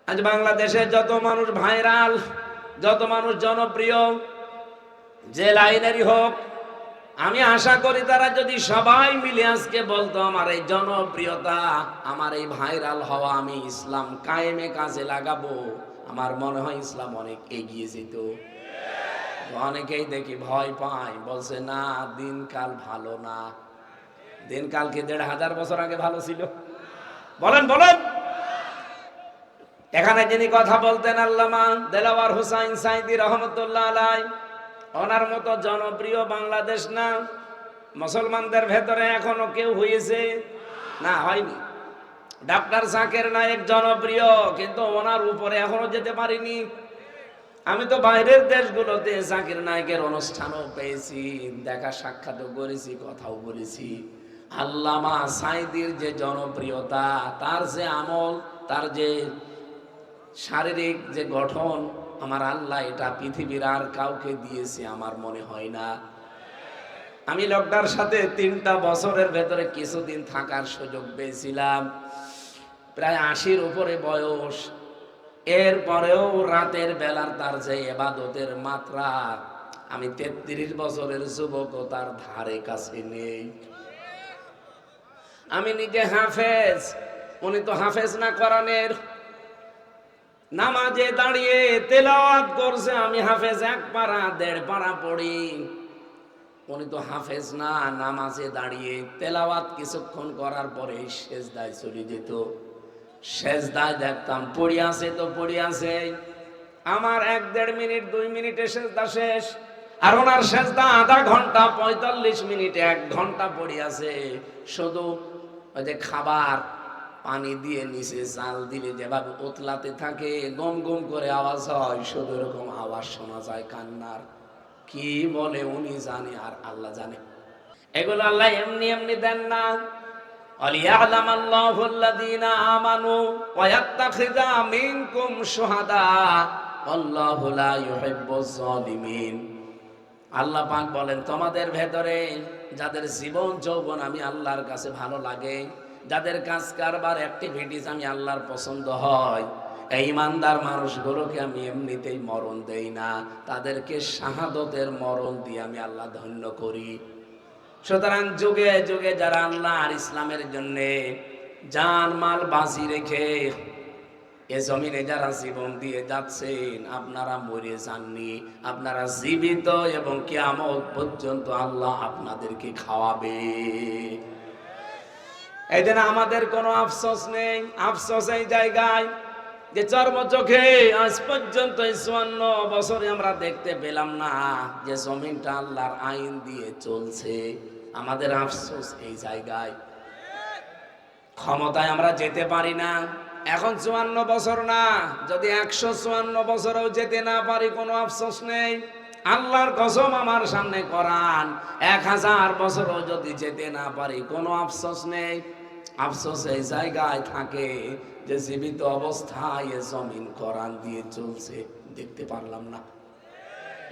আজ বাংলাদেশে যত মানুষ ভাইরাল, যত মানুষ জনপ্রিয়, যে লাইনেরই হোক, আমি আশা করি তারা যদি সবাই মিলে আজকে বলতো আমার এই জনপ্রিয়তা, আমার এই ভাইরাল হওয়া আমি ইসলাম কায়েমে কাজে লাগাবো, আমার মনে হয় ইসলাম অনেক এগিয়ে যেত। অনেকেই দেখি ভয় পায়, বলছে না দিনকাল ভালো না। দিনকাল কি ১৫০০ বছর আগে ভালো ছিল? বলেন বলেন। এখানে যিনি কথা বলতেন আল্লামা দেলাওয়ার হোসাইন সাইদি রহমতুল্লাহ আলাইহি, ওনার মতো জনপ্রিয় বাংলাদেশ না, মুসলমানদের ভেতরে এখনো কেউ হয়েছে না, হয়নি। ডাক্তার জাকির নায়েক জনপ্রিয়, কিন্তু ওনার উপরে এখনো যেতে পারিনি। আমি তো বাইরের দেশগুলোতে জাকির নায়েকের অনুষ্ঠানও পেয়েছি, দেখা সাক্ষাৎও করেছি, কথাও বলেছি। আল্লামা সাইদির যে জনপ্রিয়তা, তার যে আমল, তার যে শারীরিক যে গঠন, আমার আল্লাহ এটা পৃথিবীর আর কাউকে দিয়েছে আমার মনে হয় না। আমি লোকটার সাথে ৩টা বছরের ভেতরে কিছুদিন থাকার সুযোগ পেয়েছিলাম। প্রায় ৮০-র উপরে বয়স, এরপরেও রাতের বেলার তার যে ইবাদতের মাত্রা, আমি ৩৩ বছরের যুবক তার ধারে কাছে নেই। আমি নিজে হাফেজ, উনি তো হাফেজ না কোরআনের। নামাজে দাঁড়িয়ে তেলাওয়াত করছে, আমি হাফেজ ১ পারা ১.৫ পারা পড়ি। উনি তো হাফেজ না, নামাজে দাঁড়িয়ে তেলাওয়াত কিছুক্ষণ করার পরে সেজদায় চলে যেত। সেজদায় দেখতাম পড়ি আছে তো পড়ি আছে, আমার ১-১.৫ মিনিট ২ মিনিটে সেজদা শেষ, আর ওনার সেজদা আধা ঘন্টা ৪৫ মিনিটে ১ ঘন্টা পড়ি আছে। শুধু ওই যে খাবার পানি দিয়ে নিচে জাল দিলে যেভাবে উতলাতে থাকে, গম গম করে আওয়াজ হয়, শুধু এরকম আওয়াজ শোনা যায় কান্নার। কি বলে উনি জানে আর আল্লাহ জানে। এগুলো আল্লাহ এমনি এমনি দেন না। আলিয়ালামাল্লাহু আল্লাযীনা আমানু ওয়া ইয়াত্তাখিযা মিনকুম শুহাদা আল্লাহু লা ইউহিব্বুজ জালিমিন। আল্লাহ পাক বলেন, তোমাদের ভেতরে যাদের জীবন যৌবন আমি আল্লাহর কাছে ভালো লাগে, যাদের কাজ কারবার অ্যাক্টিভিটিস আমি আল্লাহর পছন্দ হয়, এই ইমানদার মানুষগুলোকে আমি এমনিতেই মরণ দেই না, তাদেরকে শাহাদতের মরণ দিয়ে আমি আল্লাহ ধন্য করি। সুতরাং যুগে যুগে যারা আল্লাহ আর ইসলামের জন্য জান মাল বাজি রেখে এ জমিনে যারা জীবন দিয়ে যাচ্ছেন, আপনারা মরে যাননি, আপনারা জীবিত, এবং কিয়ামত পর্যন্ত আল্লাহ আপনাদেরকে খাওয়াবে। এই জন্য আমাদের কোনো আফসোস নেই। আফসোস এই জায়গায় যে চর্ম চোখে আজ পর্যন্ত ৫৪ বছরে আমরা দেখতে পেলাম না যে জমিনটা আল্লাহর আইন দিয়ে চলছে। আমাদের আফসোস এই জায়গায়। ক্ষমতায় আমরা যেতে পারি না। এখন ৫৪ বছর না, যদি ১৫৪ বছরেও যেতে না পারি, কোনো আফসোস নেই। আল্লাহর কসম, আমার সামনে কোরআন, ১০০০ বছরও যদি যেতে না পারি, কোনো আফসোস নেই। আফসোস এই জায়গায় থাকে যে জীবিত অবস্থায় এ জমিন কোরআন দিয়ে চলছে, দেখতে পারলাম না।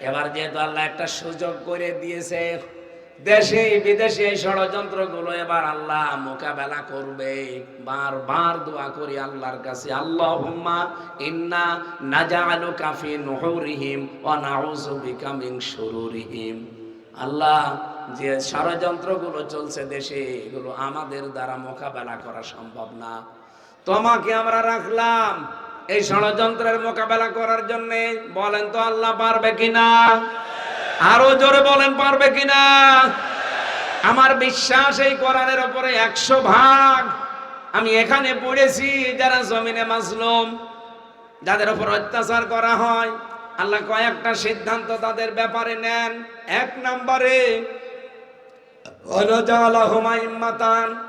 এবার যেহেতু আল্লাহ একটা সুযোগ করে দিয়েছে, দেশে বিদেশে এই ষড়যন্ত্রগুলো এবার আল্লাহ মোকাবেলা করবে। বারবার দোয়া করি আল্লাহর কাছে, আল্লাহুম্মা ইন্না নাজআলুকা ফি নুহুরিহিম ওয়া নাউযু বিকা মিন শুরুরিহিম। আল্লাহ, যে ষড়যন্ত্রগুলো চলছে দেশে, এগুলো আমাদের দ্বারা মোকাবেলা করা সম্ভব না। তোমাকে আমরা রাখলাম এই ষড়যন্ত্রের মোকাবেলা করার জন্য। বলেন তো আল্লাহ পারবে কিনা? আরো জোরে বলেন পারবে কিনা? আমার বিশ্বাস এই কোরআনের উপরে 100%। আমি এখানে পড়েছি যারা জমিনে মাজলুম, যাদের উপর অত্যাচার করা হয়, আল্লাহ কয়েকটা সিদ্ধান্ত তাদের ব্যাপারে নেন। 1 নম্বরে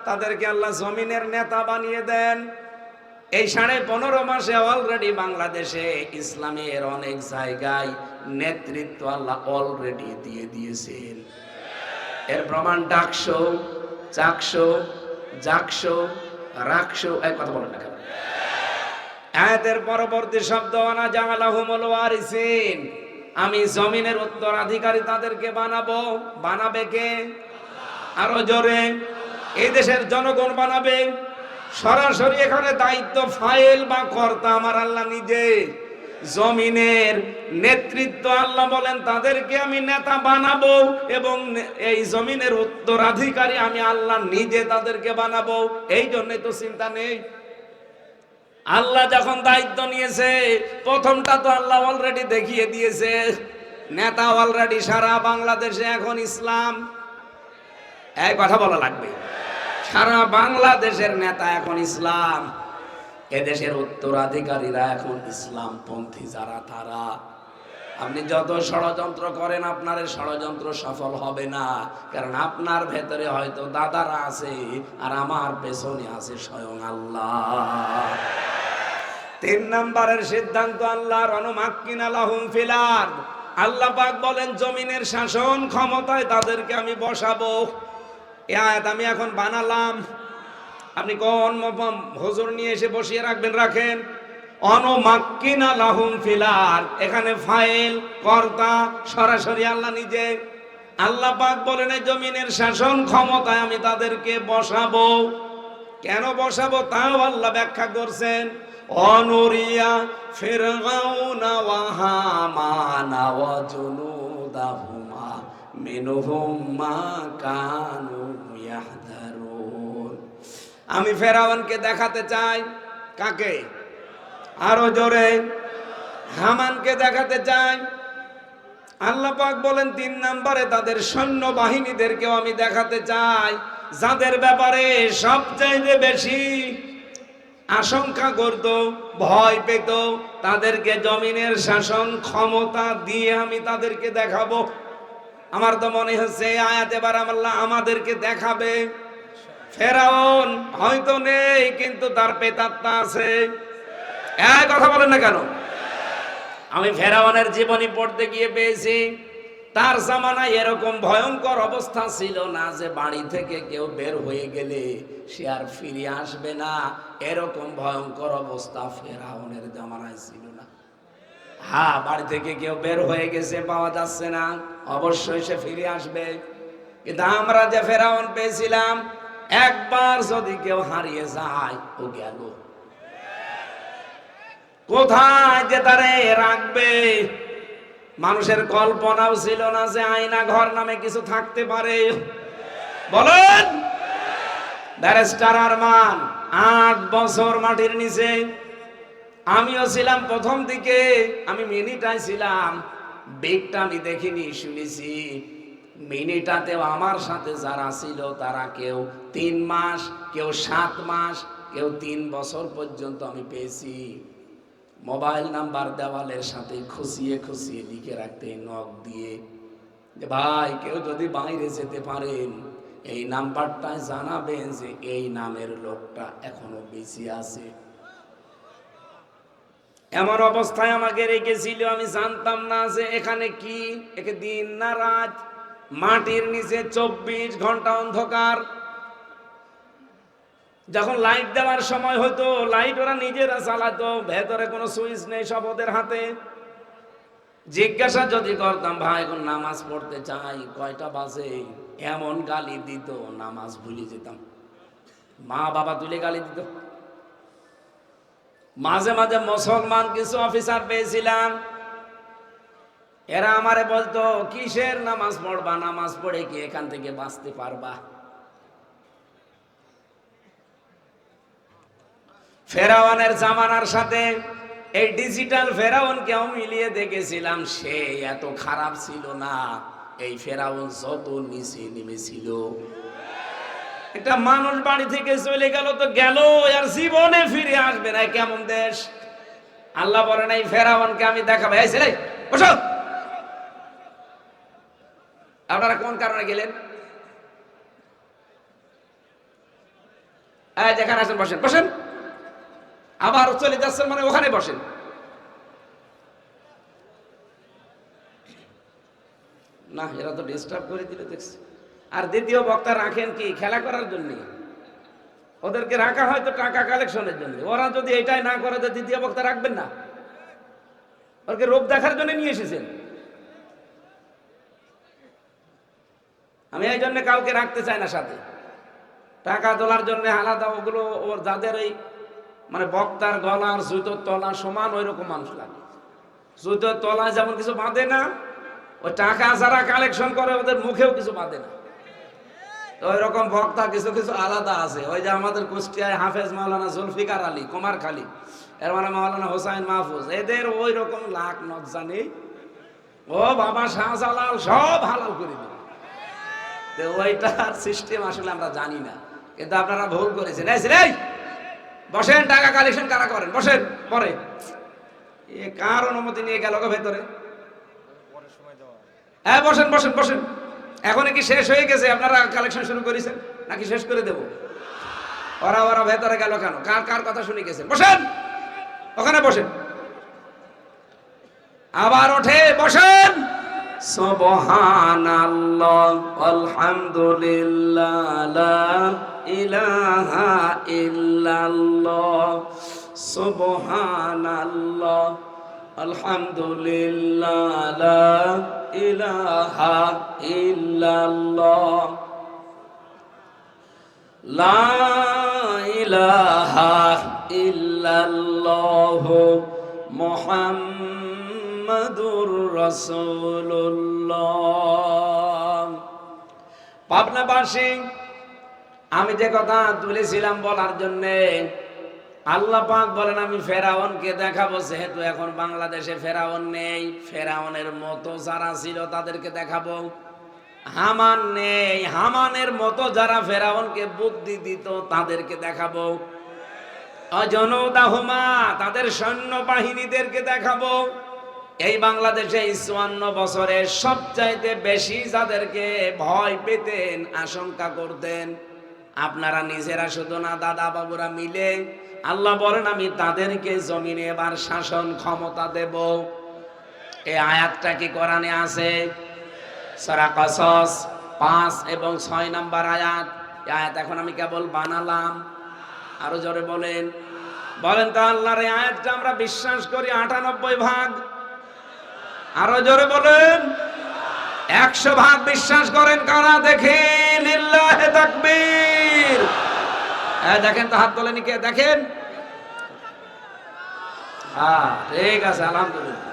তাদেরকে আল্লাহ জমিনের নেতা বানিয়ে দেন। এই 15.5 মাসে অলরেডি বাংলাদেশে ইসলামের অনেক জায়গায় নেতৃত্ব আল্লাহ অলরেডি দিয়ে দিয়েছেন। এর প্রমাণ ডাকশো, চাকশো, জাকশো, রাকশো। এক কথা বলেন না কেন? আয়াতের পরবর্তী শব্দ আনা জাআলাহুমুল ওয়ারিসিন, আমি জমিনের উত্তরাধিকারী তাদেরকে বানাবো। বানাবে কে? আরো জোরে। এই দেশের জনগণ বানাবে। সরাসরি এখানে দায়িত্ব ফাইল বা কর্তা আমার আল্লাহ নিজে। জমিনের নেতৃত্ব আল্লাহ বলেন তাদেরকে আমি নেতা বানাবো, এবং এই জমিনের উত্তরাধিকারী আমি আল্লাহ নিজে তাদেরকে বানাবো। এই জন্যই তো চিন্তা নেই। আল্লাহ যখন দায়িত্ব নিয়েছে, প্রথমটা তো আল্লাহ অলরেডি দেখিয়ে দিয়েছে। নেতা অলরেডি সারা বাংলাদেশে এখন ইসলাম। এই কথা বলা লাগবে, সারা বাংলাদেশের নেতা এখন ইসলাম। এদেশের উত্তরাধিকারীরা এখন ইসলাম পন্থী যারা, তারা। আপনি যত ষড়যন্ত্র করেন, আপনার ষড়যন্ত্র সফল হবে না, কারণ আপনার ভেতরে হয়তো দাদারা আছে আর আমার পেছনে আছে স্বয়ং আল্লাহ। 3 নম্বরের সিদ্ধান্ত আল্লাহর, অনুমাক্কিনা লাহুম ফিল আরদ। আল্লাহ পাক বলেন জমিনের শাসন ক্ষমতায় তাদেরকে আমি বসাবো। এই আয়াত আমি এখন বানালাম, আপনি কোন হুজুর নিয়ে এসে বসিয়ে রাখবেন, রাখেন। অনুমাক্কিনা লাহুম ফিল আরদ, এখানে ফাইল কর্তা সরাসরি আল্লাহ নিজে। আল্লাহ পাক বলেন এই জমিনের শাসন ক্ষমতায় আমি তাদেরকে বসাবো। কেন বসাবো তাও আল্লাহ ব্যাখ্যা করছেন। অনুরিয়া ফিরআউনা ওয়া হামানা ওয়া জুনুদাহুমা মিনহুম মা কানু ইয়াহদারুন। আমি ফেরাউনকে দেখাতে চাই। কাকে? আরো জোরে। হামানকে দেখাতে চাই। আল্লাহ পাক বলেন 3 নম্বরে তাদের সৈন্য বাহিনীদেরকেও আমি দেখাতে চাই, যাদের ব্যাপারে সবচাইতে বেশি আশঙ্কা করত, ভয় পেত, তাদেরকে জমিনের শাসন ক্ষমতা দিয়ে আমি তাদেরকে দেখাবো। আমার তো মনে হচ্ছে আয়াত এবার আল্লাহ আমাদেরকে দেখাবে। ফেরাউন হয়তো নেই, কিন্তু তার প্রেতাত্মা আছে। এক কথা বলেন না কেন? আমি ফেরাউনের জীবনী পড়তে গিয়ে পেয়েছি, তার জামানায় এরকম ভয়ঙ্কর অবস্থা ছিল না যে বাড়ি থেকে কেউ বের হয়ে গেলে সে আর ফিরে আসবে না। এরকম ভয়ঙ্কর অবস্থা ফেরাউনের জামানায় ছিল না। হ্যাঁ, বাড়ি থেকে কেউ বের হয়ে গেছে, পাওয়া যাচ্ছে না, অবশ্যই সে ফিরে আসবে। কিন্তু আমরা যে ফেরাউন পেয়েছিলাম, একবার যদি কেউ হারিয়ে যায়, ও গেল। কোথায় যে তারে রাখবে মানুষের কল্পনাও ছিল না যে আয়না ঘর নামে কিছু থাকতে পারে। বলেন। ব্যারিস্টার আরমান 8 বছর মাটির নিচে। আমিও ছিলাম প্রথম দিকে, আমি মিনিটায় ছিলাম, বেগটা আমি দেখিনি, শুনেছি। মিনিটাতেও আমার সাথে যারা ছিল তারা কেউ 3 মাস, কেউ 7 মাস, কেউ 3 বছর পর্যন্ত আমি পেয়েছি। মোবাইল নাম্বার দেওয়ালের সাথে খুশিয়ে খুশিয়ে লিখে রাখতে, নক দিয়ে, যে ভাই কেউ যদি বাইরে যেতে পারেন এই নাম্বারটা জানাবেন যে এই নামের লোকটা এখনো বেঁচে আছে। এমন অবস্থায় আমাকে রেখেছিল, আমি জানতাম না যে এখানে কি, একে দিন না রাত, মাটির নিচে 24 ঘন্টা অন্ধকার। যখন লাইট দেওয়ার সময় হতো, লাইট ওরা নিজেরা চালাতো, ভেতরে কোনো সুইচ নেই, সব ওদের হাতে। জিজ্ঞাসা যদি করতাম ভাই এখন নামাজ পড়তে চাই, কয়টা বাজে, এমন গালি দিত, নামাজ ভুলে যেতাম। মা বাবা তুলে গালি দিত। মাঝে মাঝে মুসলমান কিছু অফিসার পেয়েছিলাম, এরা আমারে বলতো, কিসের নামাজ পড়বা, নামাজ পড়ে কি এখান থেকে বাঁচতে পারবা? ফেরাউনের জামানার সাথে এই ডিজিটাল ফেরাউনকেও মিলিয়ে দেখেছিলাম, সে এত খারাপ ছিল না। এই ফেরাউন যত নিচে নেমেছিল, একটা মানুষ বাড়ি থেকে চলে গেল তো গেল, আর জীবনে ফিরে আসবে না। কেমন দেশ! আল্লাহ বলেন, এই ফেরাউনকে আমি দেখাবো। এই ছেলে বসো। আপনারা কোন কারণে গেলেন? যেখানে আছেন বসেন, বসেন। আবার চলে যাচ্ছেন মানে ওখানে বসেন। না, এরা তো ডিস্টার্ব করে দিলে দেখছি। আর দ্বিতীয় বক্তা রাখেন কি খেলা করার জন্য? ওদেরকে রাখা হয় তো টাকা কালেকশনের জন্য। ওরা যদি এটাই না করে তো দ্বিতীয় বক্তা রাখবেন না। ওকে রূপ দেখার জন্য নিয়ে এসেছেন। আমি এই জন্য কাউকে রাখতে চাই না সাথে। টাকা তোলার জন্য আলাদা ওগুলো, ওর যাদের এই মানে বক্তার গলার জুতোর তলা সমান ওই রকম মানুষ লাগে। জুতোর তলায় যেমন কিছু বাঁধে না, ওই টাকা যারা কালেকশন করে ওদের মুখেও কিছু বাঁধে না। ওই রকম বক্তা কিছু কিছু আলাদা আছে। ওই যে আমাদের কুষ্টিয়ায় হাফেজ মাওলানা জুলফিকার আলী কুমারখালী, এর মানে মাওলানা হোসাইন মাহফুজ, এদের ওই রকম লাখ নজ্জা নেই। ও বাবা শাহজালাল সব হালাল করে দেবে। ওইটার সিস্টেম আসলে আমরা জানি না, কিন্তু আপনারা ভুল করেছেন। এই বসেন, টাকা কালেকশন কারা করেন? বসেন। পরে এ কার অনুমতি নিয়ে গেল ভেতরে? হ্যাঁ বসেন বসেন বসেন। এখন কি শেষ হয়ে গেছে? আপনারা কালেকশন শুরু করেছেন নাকি শেষ করে দেব? ওরা ভেতরে গেল কেন? কার কার কথা শুনে গেছেন? বসেন, ওখানে বসেন। আবার ওঠে বসেন। সুবহানাল্লাহ আলহামদুলিল্লাহ লা ইলাহা ইল্লাল্লাহ সুবহানাল্লাহ আলহামদুলিল্লাহ লা ইলাহা ইল্লাল্লাহ লা ইলাহা ইল্লাল্লাহ মুহাম্মাদুর রাসূলুল্লাহ। পাবনাবাসী, আমি যে কথা তুলেছিলাম বলার জন্যে, আল্লাহ পাক বলেন আমি ফেরাউনকে দেখাবো। যেহেতু এখন বাংলাদেশে ফেরাউন নেই, ফেরাউনের মতো যারা ছিল তাদেরকে দেখাবো। হামান নেই, হামানের মতো যারা ফেরাউনকে বুদ্ধি দিত তাদেরকে দেখাবো। অজনৌদাহুমা, তাদের সৈন্য বাহিনীদেরকে দেখাবো। এই বাংলাদেশে ৫৪ বছরে সবচাইতে বেশি যাদেরকে ভয় পেতেন, আশঙ্কা করতেন, আপনারা নিজেরা শুধু না, দাদা বাবুরা মিলে, আল্লাহ বলেন আমি তাদেরকে জমিনে এবার শাসন ক্ষমতা দেব। এই আয়াতটা কি কোরআনে আছে? সূরা কসস ৫ এবং ৬ নম্বর আয়াত। এই আয়াত এখন আমি কেবল বানালাম। আরো জোরে বলেন, বলেন তো আল্লাহর এই আয়াতটা আমরা বিশ্বাস করি ৯৮ ভাগ। আরো জোরে বলেন, ১০০ ভাগ বিশ্বাস করেন কারা? দেখি লিল্লাহি তাকবীর। দেখেন তো, হাত তোলেনি কে? দেখেন। হ্যাঁ ঠিক আছে, আলহামদুলিল্লাহ।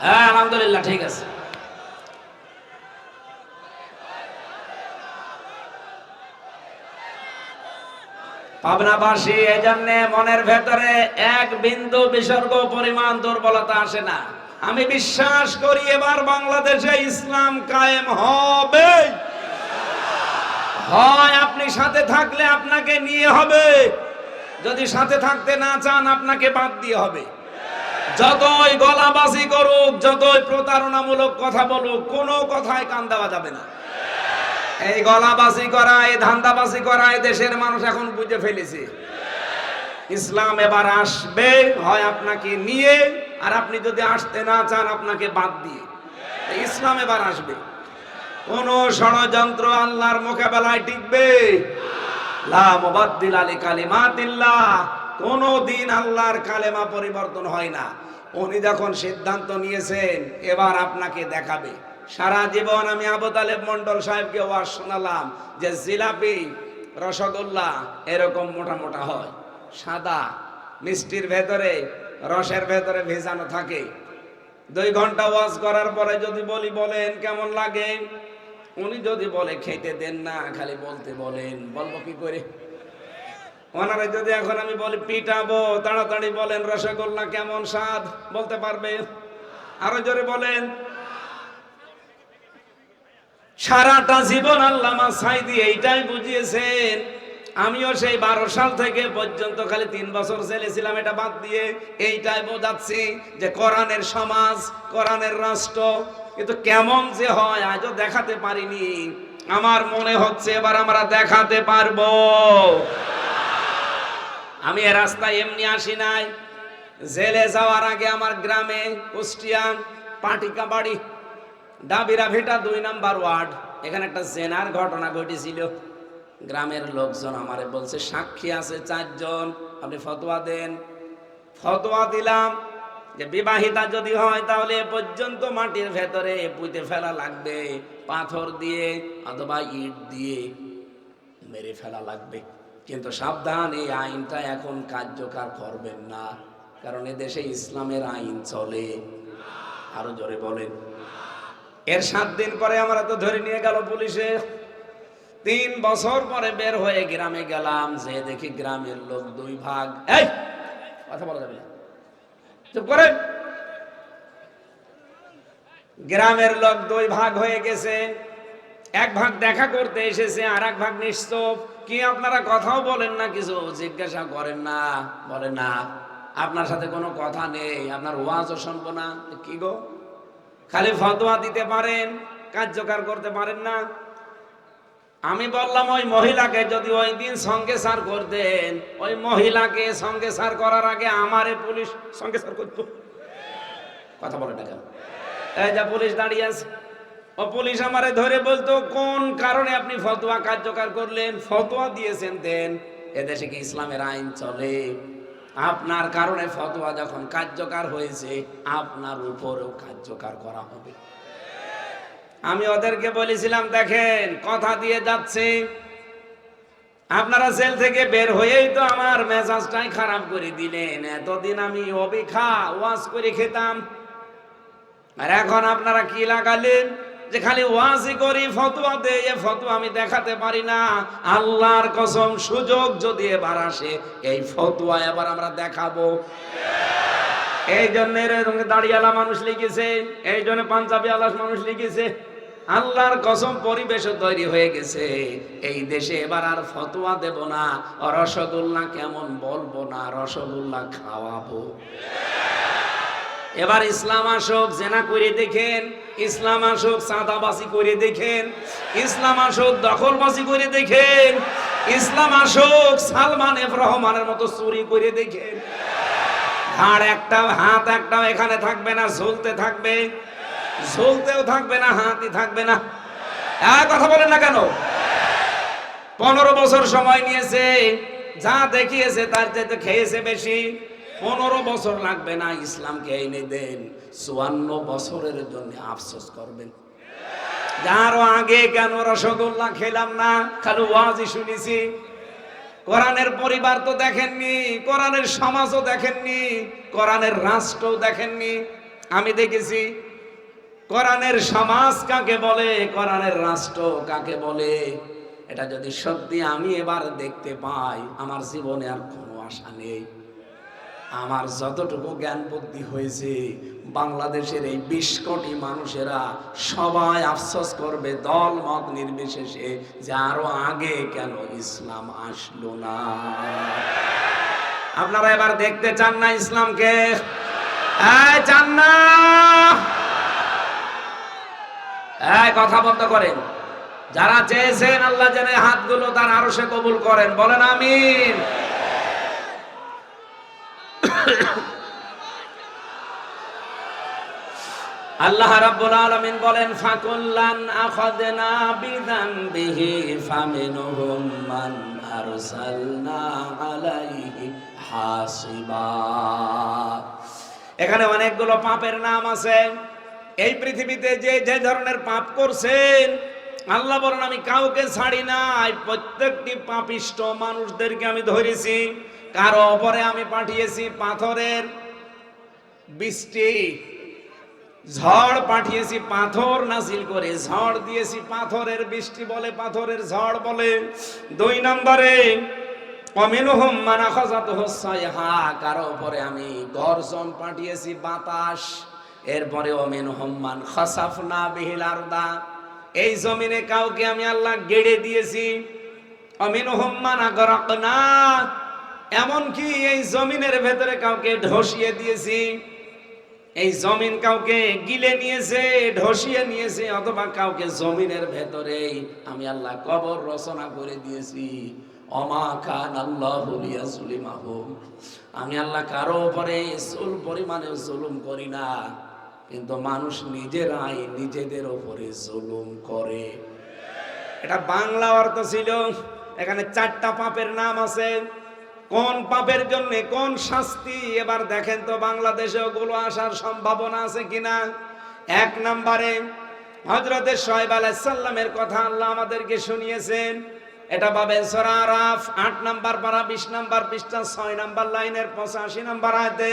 হ্যাঁ আলহামদুলিল্লাহ, ঠিক আছে। পাবনাবাসী, এই জন্য মনের ভেতরে এক বিন্দু বিসর্গ পরিমাণ দুর্বলতা আসে না। আমি বিশ্বাস করি এবার বাংলাদেশে ইসলাম কায়েম হবে। হয় আপনি সাথে থাকলে আপনাকে নিয়ে হবে, যদি সাথে থাকতে না চান আপনাকে বাদ দিয়ে হবে। যতই গলাবাজি করুক, যতই প্রতারণামূলক কথা বলুক, কোনো কথায় কান দেওয়া যাবে না। এই গলাবাজি করা, এই ধান্দাবাজি করা এই দেশের মানুষ এখন বুঝে ফেলেছে। ইসলাম এবার আসবে, হয় আপনাকে নিয়ে, আর আপনি যদি আসতে না চান আপনাকে বাদ দিয়ে। ইসলাম এবার আসবে। কোন ষড়যন্ত্র আল্লাহর মোকাবেলায় টিকবে? লা মুবাদদিলা লিকালিমাতিল্লাহ। কোনদিন আল্লাহর কালেমা পরিবর্তন হয় না। উনি যখন সিদ্ধান্ত নিয়েছেন এবার আপনাকে দেখাবে। সারা জীবন আমি আবু তালেব মন্ডল সাহেবকে ওয়াজ শোনালাম যে জিলাপি, রসগোল্লা এরকম মোটা মোটা হয়, সাদা, মিষ্টির ভেতরে রসের ভেতরে ভেজানো থাকে। 2 ঘন্টা ওয়াজ করার পরে যদি বলি বলেন কেমন লাগে, উনি যদি বলে খেতে দেন না, খালি বলতে বলেন, বলবো কি করে? ওনারা যদি এখন আমি বলি পিটাবো, তাড়াতাড়ি বলেন রসগোল্লা কেমন স্বাদ, বলতে পারবে? আরো জোরে বলেন। সারাটা জীবন আল্লামা সাঈদী এইটাই বুঝিয়েছেন। আমিও সেই 12 সাল থেকে পর্যন্ত খালি 3 বছর জেলে ছিলাম, এটা বাদ দিয়ে এইটাই বোঝাচ্ছি যে কোরআনের সমাজ, কোরআনের রাষ্ট্র কিন্তু কেমন যে হয় আজও দেখাতে পারিনি। আমার মনে হচ্ছে এবার আমরা দেখাতে পারবো। আমি এ রাস্তায় এমনি আসি নাই। জেলে যাওয়ার আগে আমার গ্রামে কুষ্টিয়া পাটিকা বাড়ি, ডাবিরা ভিটা 2 নাম্বার ওয়ার্ড, এখানে একটা জেনার ঘটনা ঘটেছিল। গ্রামের লোকজন আমারে বলছে সাক্ষী আছে 4 জন, আপনি ফতোয়া দেন। ফতোয়া দিলাম যে বিবাহিতা যদি হয় তাহলে এ পর্যন্ত মাটির ভেতরে পুঁতে ফেলা লাগবে, পাথর দিয়ে অথবা ইট দিয়ে মেরে ফেলা লাগবে। কিন্তু সাবধান, এই আইনটা এখন কার্যকর করবেন না, কারণ এদেশে ইসলামের আইন চলে। আরো জোরে বলেন। এর 7 দিন পরে আমরা তো ধরে নিয়ে গেল পুলিশে। 3 বছর পরে বের হয়ে গ্রামে গেলাম, যে দেখি গ্রামের লোক 2 ভাগ। এই কথা বলা যাবে না, চুপ করেন। গ্রামের লোক 2 ভাগ হয়ে গেছে। 1 ভাগ দেখা করতে এসেছে, আর 1 ভাগ নিশ্চুপ। কি আপনারা কথাও বলেন না, কিছু জিজ্ঞাসা করেন না? বলে না, আপনার সাথে কোনো কথা নেই, আপনার ওয়াজও শুনবো না। কি গো, খালি ফতোয়া দিতে পারেন, কার্যকর করতে পারেন না? আমি বললাম ওই মহিলাকে যদি ওই দিন সঙ্গে সার করতেন, ওই মহিলাকে সঙ্গে সার করার আগে আমারে পুলিশ সঙ্গে সার করতো। কথা বলে না কেন? এই যা পুলিশ দাঁড়িয়ে আছে, ও পুলিশ আমারে ধরে বলতো কোন কারণে আপনি ফতোয়া কার্যকর করলেন? ফতোয়া দিয়েছেন দেন। এদেশে কি ইসলামের আইন চলে? আপনার কারণে ফতোয়া যখন কার্যকর হয়েছে, আপনার উপরেও কার্যকর করা হবে। আমি ওদেরকে বলেছিলাম দেখেন, কথা দিয়ে যাচ্ছে, আপনারা জেল থেকে বের হয়েই তো আমার মেজাজটাই খারাপ করে দিলেন। এতদিন আমি অবিখা ওয়াজ করে খেতাম, আর এখন আপনারা কি লাগালেন যে খালি ওয়াজই করি, ফতোয়া দেই। এ ফতোয়া আমি দেখাতে পারি না। আল্লাহর কসম, সুযোগ যদি এবার আসে, এই ফতোয়া এবার আমরা দেখাবো। এই জন্য দাড়িওয়ালা মানুষ লিখেছে, এই জন্য পাঞ্জাবি আলাস মানুষ লিখেছে। আল্লাহর কসম, পরিবেশও তৈরি হয়ে গেছে। এই দেশে এবার আর ফতোয়া দেব না, রসগোল্লা কেমন বলবো না, রসগোল্লা খাওয়াবো। এবার ইসলাম আসুক, জেনা করে দেখেন। ইসলাম আসুক, চাঁদাবাজি করে দেখেন। ইসলাম আসুক, দখলবাজি করে দেখেন। ইসলাম আসুক, সালমান এফ রহমানের মতো চুরি করে দেখেন। ঘাড় একটা, হাত একটা এখানে থাকবে না, ঝুলতে থাকবে। ঝুলতেও থাকবে না, হাতই থাকবে না। কথা বলেন না কেন? 15 বছর সময় নিয়েছে, যা দেখিয়েছে তার চাইতে খেয়েছে বেশি। 15 বছর লাগবে না, ইসলামকে এনে দেন। 54 বছরের জন্য আফসোস করবেন, যারও আগে কেন রসগোল্লা খেলাম না, খালি ওয়াজই শুনেছি। কোরআনের পরিবার তো দেখেননি, কোরআনের সমাজও দেখেননি, কোরআনের রাষ্ট্রও দেখেননি। আমি দেখেছি কোরআনের সমাজ কাকে বলে, কোরআনের রাষ্ট্র কাকে বলে। এটা যদি সত্যি আমি এবার দেখতে পাই, আমার জীবনে আর কোনো আশা নেই। আমার যতটুকু জ্ঞান বুদ্ধি হয়েছে, বাংলাদেশের এই 20 কোটি মানুষেরা সবাই আফসোস করবে, দল মত নির্বিশেষে, যে আরো আগে কেন ইসলাম আসলো না। আপনারা এবার দেখতে চান না ইসলামকে? চান না? কথা বন্ধ করেন। যারা চেয়েছেন আল্লাহ যেন হাতগুলো তার আরশে কবুল করেন, বলেন আমিন। আল্লাহ রাব্বুল আলামিন বলেন, ফাকুল্লান আখাযনা বিযামবিহি ফামিনহুম মান আরসালনা আলাইহি হাসিবা। এখানে অনেকগুলো পাপের নাম আছে। এই পৃথিবীতে যে যে ধরনের পাপ করছেন, আল্লাহ বলেন আমি কাউকে ছাড়ি নাই। প্রত্যেকটি পাপিষ্ট মানুষদেরকে আমি ধরেছি, কারো উপরে আমি পাঠিয়েছি পাথরের বৃষ্টি, ঝড় পাঠিয়েছি পাথর নাজিল করে, ঝড় দিয়েছি পাথরের বৃষ্টি বলে, পাথরের ঝড় বলে। 2 নম্বরে অমিনহুম মান আখাযাতুহু সাইহা, কারো উপরে আমি গর্জন পাঠিয়েছি বাতাস। এরপরে অমিনহুম মান খাসাফনা বিহিল আরদা, এই জমিনে কাউকে আমি আল্লাহ গেড়ে দিয়েছি। অমিনহুম মান আগরাকনা, এমনকি এই জমিনের ভেতরে কাউকে ধসিয়ে দিয়েছি। এই জমিন কাউকে গিলে নিয়েছে, ধসিয়ে নিয়েছে, অথবা কাউকে জমিনের ভেতরেই আমি আল্লাহ কবর রচনা করে দিয়েছি। অমা খান আল্লাহু লিয়াজলিমাহুম, আমি আল্লাহ কারো উপরে চুল পরিমাণে জুলুম করি না, কিন্তু মানুষ নিজেরাই নিজেদের উপরে জুলুম করে। এটা বাংলা অর্থ ছিল। এখানে 4টা পাপের নাম আছে। কোন পাপের জন্য কোন শাস্তি, এবার দেখেন তো বাংলাদেশে ওগুলো আসার সম্ভাবনা আছে কিনা। 1 নম্বরে হযরতে শুআয়ব আলাইহিস সালামের কথা আল্লাহ আমাদেরকে শুনিয়েছেন। এটা পাবেন সূরা আরাফ 8 নম্বর পারা 20 নম্বর পৃষ্ঠা 6 নম্বর লাইনের 85 নম্বর আয়াতে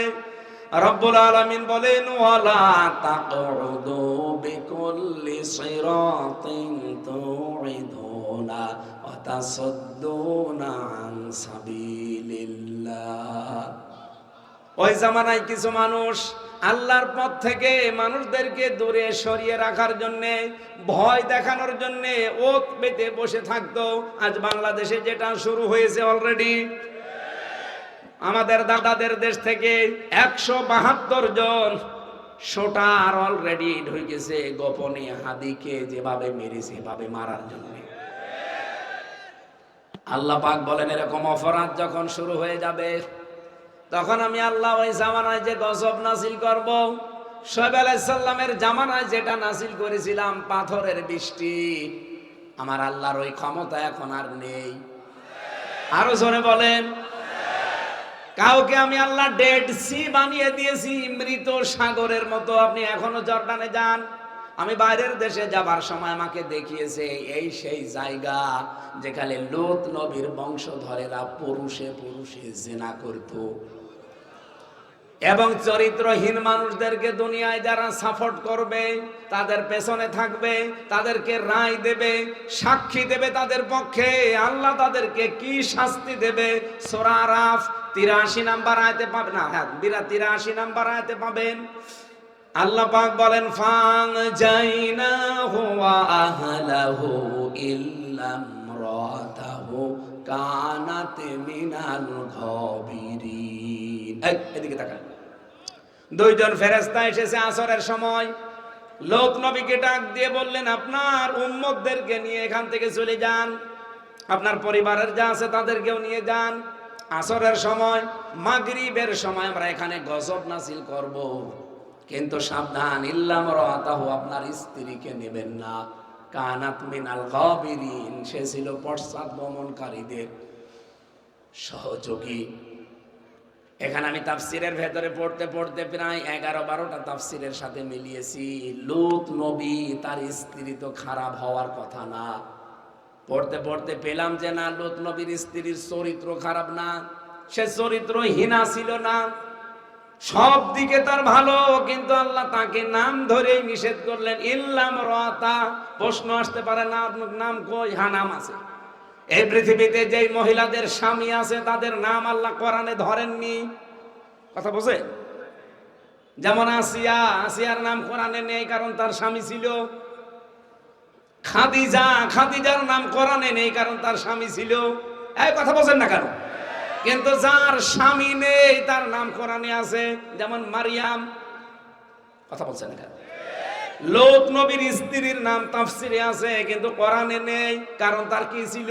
রব্বুল আলামিন বলেন, ওয়ালা তাকউদু বিকুল্লি সিরাতিন তুইদুনা ওয়া তাসাদ্দুনা আন সাবিলিল্লাহ। ওই জামানায় কিছু মানুষ আল্লাহর পথ থেকে মানুষদেরকে দূরে সরিয়ে রাখার জন্য, ভয় দেখানোর জন্য ওত পেতে বসে থাকতো। আজ বাংলাদেশে যেটা শুরু হয়েছে অলরেডি, আমাদের দাদাদের দেশ থেকে 172 জন শোটার অলরেডি ঢুকেছে গোপনে হাদিকে যেভাবে মেরেছে এভাবে মারার জন্য। আল্লাহ পাক বলেন, এরকম অপরাধ যখন শুরু হয়ে যাবে তখন আমি আল্লাহ ওই জামানায় যে গজব নাজিল করব, শুআয়ব আলাইহিস সালামের জামানায় যেটা নাজিল করেছিলাম পাথরের বৃষ্টি, আমার আল্লাহর ওই ক্ষমতা এখন আর নেই। আরো জোরে বলেন। কাউকে আমি আল্লাহ ডেড সি বানিয়ে দিয়েছি, মৃত সাগরের মতো। আপনি এখনো জর্ডানে যান, আমি বাইরের দেশে যাবার সময় আমাকে দেখিয়েছে এই সেই জায়গা যেখানে লূত নবীর বংশধরেরা পুরুষে পুরুষে জিনা করত। এবং চরিত্রহীন মানুষদেরকে দুনিয়ায় যারা সাপোর্ট করবে, তাদের পেছনে থাকবে, তাদেরকে রায় দেবে, সাক্ষী দেবে তাদের পক্ষে, আল্লাহ তাদেরকে কি শাস্তি দেবে সূরা আরাফ 83 নম্বর আয়াতে পাবেন। হ্যাঁ, 83 নম্বর আয়াতে পাবেন। আল্লাহ পাক বলেন, ফাং জাইনাহু ওয়া আহলাহু ইল্লা ইমরাতাহু কানাত মিনাল গাবিরিন। এদিকে তাকান। 2 জন ফেরেশতা এসেছে আসরের সময়। লোক নবীকে ডাক দিয়ে বললেন, আপনার উম্মতদেরকে নিয়ে এখান থেকে চলে যান, আপনার পরিবারের যা আছে তাদেরকেও নিয়ে যান। আসরের সময়, মাগরিবের সময় আমরা এখানে গজব নাজিল করব, কিন্তু সাবধান, ইল্লা ইমরাতাহু, আপনার স্ত্রীকে নেবেন না। কানাত মিনাল গাবিরিন, সে ছিল পশ্চাৎগমনকারীদের সহযোগী। এখানে আমি তাফসিরের ভেতরে পড়তে পড়তে প্রায় 11-12টা তাফসিরের সাথে মিলিয়েছি। লূত নবী তার স্ত্রী তো খারাপ হওয়ার কথা না, পড়তে পড়তে পেলাম যে না, লূত নবীর স্ত্রীর চরিত্র খারাপ না, সে চরিত্রহীনা ছিল না, সব দিকে তার ভালো, কিন্তু আল্লাহ তাকে নাম ধরেই নিষেধ করলেন, ইল্লা ইমরাতা। প্রশ্ন আসতে পারে, না নাম কই? হ্যাঁ, নাম আছে। এই পৃথিবীতে যেই মহিলাদের স্বামী আছে তাদের নাম আল্লাহ কোরআনে ধরেননি। কথা বোঝে? যেমন আসিয়া, আসিয়ার নাম কোরআনে নেই কারণ তার স্বামী ছিল। খাদিজা, খাদিজার নাম কোরআনে নেই কারণ তার স্বামী ছিল। এই কথা বোঝেন না কেন? কিন্তু যার স্বামী নেই তার নাম কোরআনে আছে, যেমন মারিয়াম। কথা বলছেন না কেন? লূত নবীর স্ত্রীর নাম তাফসিরে আছে কিন্তু কোরআনে নেই, কারণ তার কি ছিল?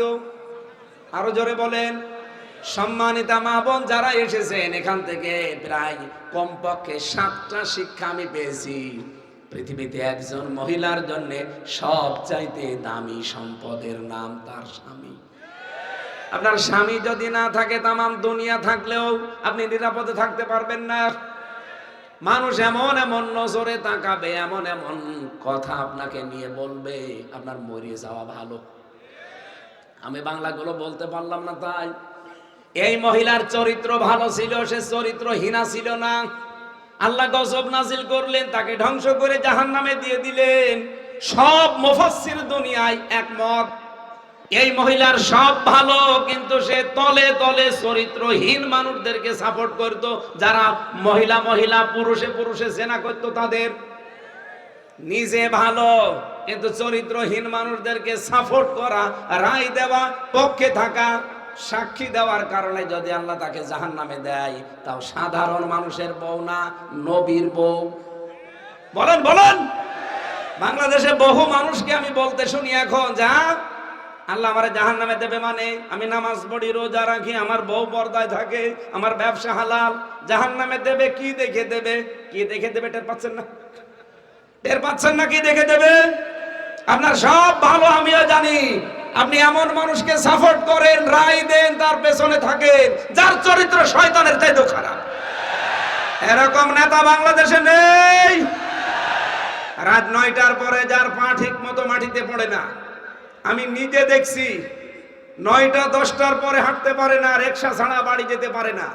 আরো জোরে বলেন। সম্মানিতা মা বোন যারা এসেছেন, এখান থেকে প্রায় কমপক্ষে 7টা শিক্ষা আমি পেয়েছি। পৃথিবীতে একজন মহিলার জন্য সবচাইতে দামি সম্পদের নাম তার স্বামী। আপনার স্বামী যদি না থাকে, তামাম দুনিয়া থাকলেও আপনি নিরাপদে থাকতে পারবেন না। মানুষ এমন এমন নজরে তাকাবে, এমন এমন কথা আপনাকে নিয়ে বলবে, আপনার মরিয়ে যাওয়া ভালো। আমি বাংলাগুলো বলতে পারলাম না তাই। এই মহিলার চরিত্র ভালো ছিল, সে চরিত্রহীনা ছিল না। আল্লাহ গজব নাজিল করলেন, তাকে ধ্বংস করে জাহান্নামে দিয়ে দিলেন। সব মুফাসসির দুনিয়ায় একমত, এই মহিলার সব ভালো, কিন্তু সে তলে তলে চরিত্রহীন মানুষদেরকে সাপোর্ট করত, যারা মহিলা মহিলা পুরুষে পুরুষে জেনা করত তাদের। নিজে ভালো কিন্তু চরিত্রহীন মানুষদেরকে সাপোর্ট করা, রায় দেওয়া, পক্ষে থাকা, সাক্ষী দেওয়ার কারণে যদি আল্লাহ তাকে জাহান্নামে দেয়, তাও সাধারণ মানুষের বউ না, নবীর বউ। বলেন বলেন। বাংলাদেশে বহু মানুষকে আমি বলতে শুনি এখন, যা আল্লাহ আমারে জাহান্নামে দেবে মানে আমি নামাজ পড়ি, রোজা রাখি, আমার বউ পর্দায় থাকে, আমার ব্যবসা হালাল, জাহান্নামে দেবে। কি দেখে দেবে? কি দেখে দেবে টের পাচ্ছেন না? টের পাচ্ছেন না কি দেখে দেবে? আপনার সব ভালো আমিও জানি, আপনি এমন মানুষকে সাপোর্ট করেন, রায় দেন, তার পেছনে থাকেন, যার চরিত্র শয়তানের চাইতেও খারাপ। এরকম নেতা বাংলাদেশে নেই। রাত 9টার পরে যার পা ঠিক মতো মাটিতে পড়ে না, আমি নিজে দেখছি। 9টা 10টার পরে হাঁটতে পারে না, রিকশা ছাড়া বাড়ি যেতে পারে না,